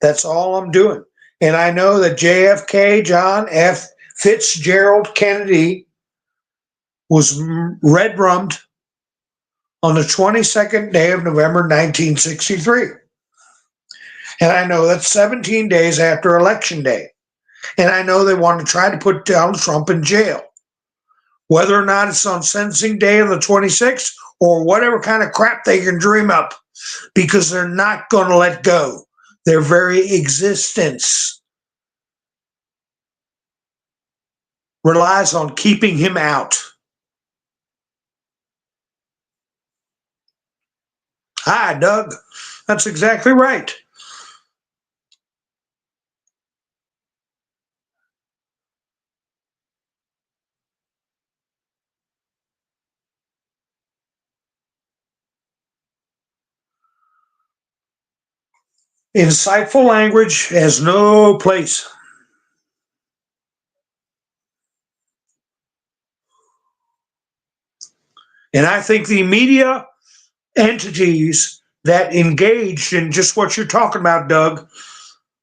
That's all I'm doing. And I know that JFK, John F. Fitzgerald Kennedy, was red rummed on the 22nd day of November 1963. And I know that's 17 days after Election Day. And I know they want to try to put Donald Trump in jail. Whether or not it's on sentencing day on the 26th or whatever kind of crap they can dream up, because they're not going to let go. Their very existence relies on keeping him out. Hi, Doug. That's exactly right. Insightful language has no place. And I think the media entities that engaged in just what you're talking about, Doug,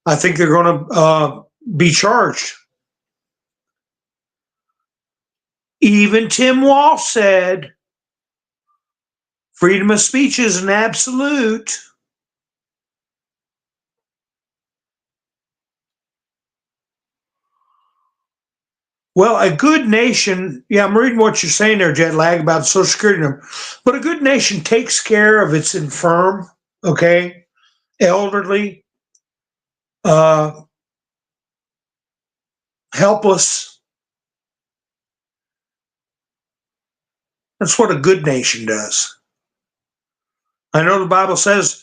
I think they're going to be charged. Even Tim Walsh said freedom of speech is an absolute. Well, a good nation, yeah, I'm reading what you're saying there, Jet Lag, about the Social Security number, but a good nation takes care of its infirm, okay, elderly, helpless. That's what a good nation does. I know the Bible says,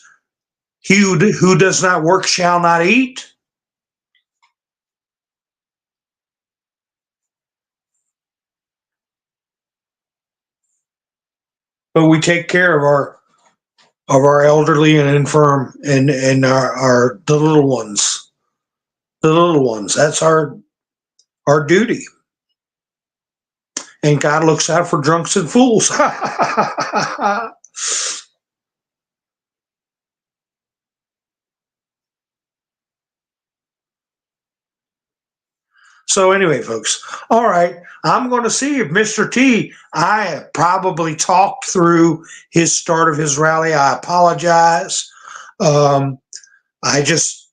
he who does not work shall not eat. But we take care of our elderly and infirm and our the little ones. The little ones. That's our duty. And God looks out for drunks and fools. So anyway, folks, all right, I'm going to see if Mr. T, I have probably talked through his start of his rally. I apologize. I just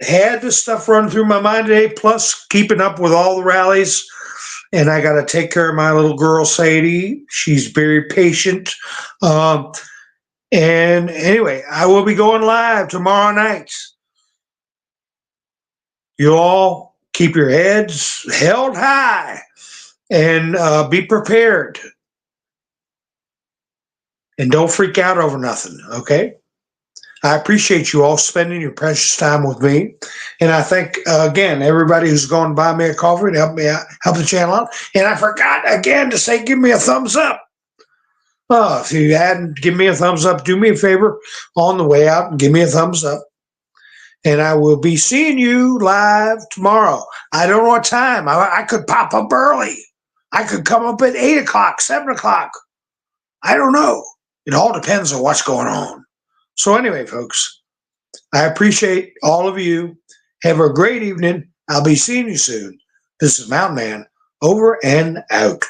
had this stuff run through my mind today, plus keeping up with all the rallies. And I got to take care of my little girl, Sadie. She's very patient. And anyway, I will be going live tomorrow night. You all keep your heads held high and be prepared. And don't freak out over nothing, okay? I appreciate you all spending your precious time with me. And I thank, again, everybody who's going to buy me a coffee and help me out, help the channel out. And I forgot, again, to say give me a thumbs up. If you hadn't, give me a thumbs up. Do me a favor on the way out and give me a thumbs up. And I will be seeing you live tomorrow. I don't know what time. I could pop up early. I could come up at 8 o'clock, 7 o'clock. I don't know. It all depends on what's going on. So anyway, folks, I appreciate all of you. Have a great evening. I'll be seeing you soon. This is Mountain Man, over and out.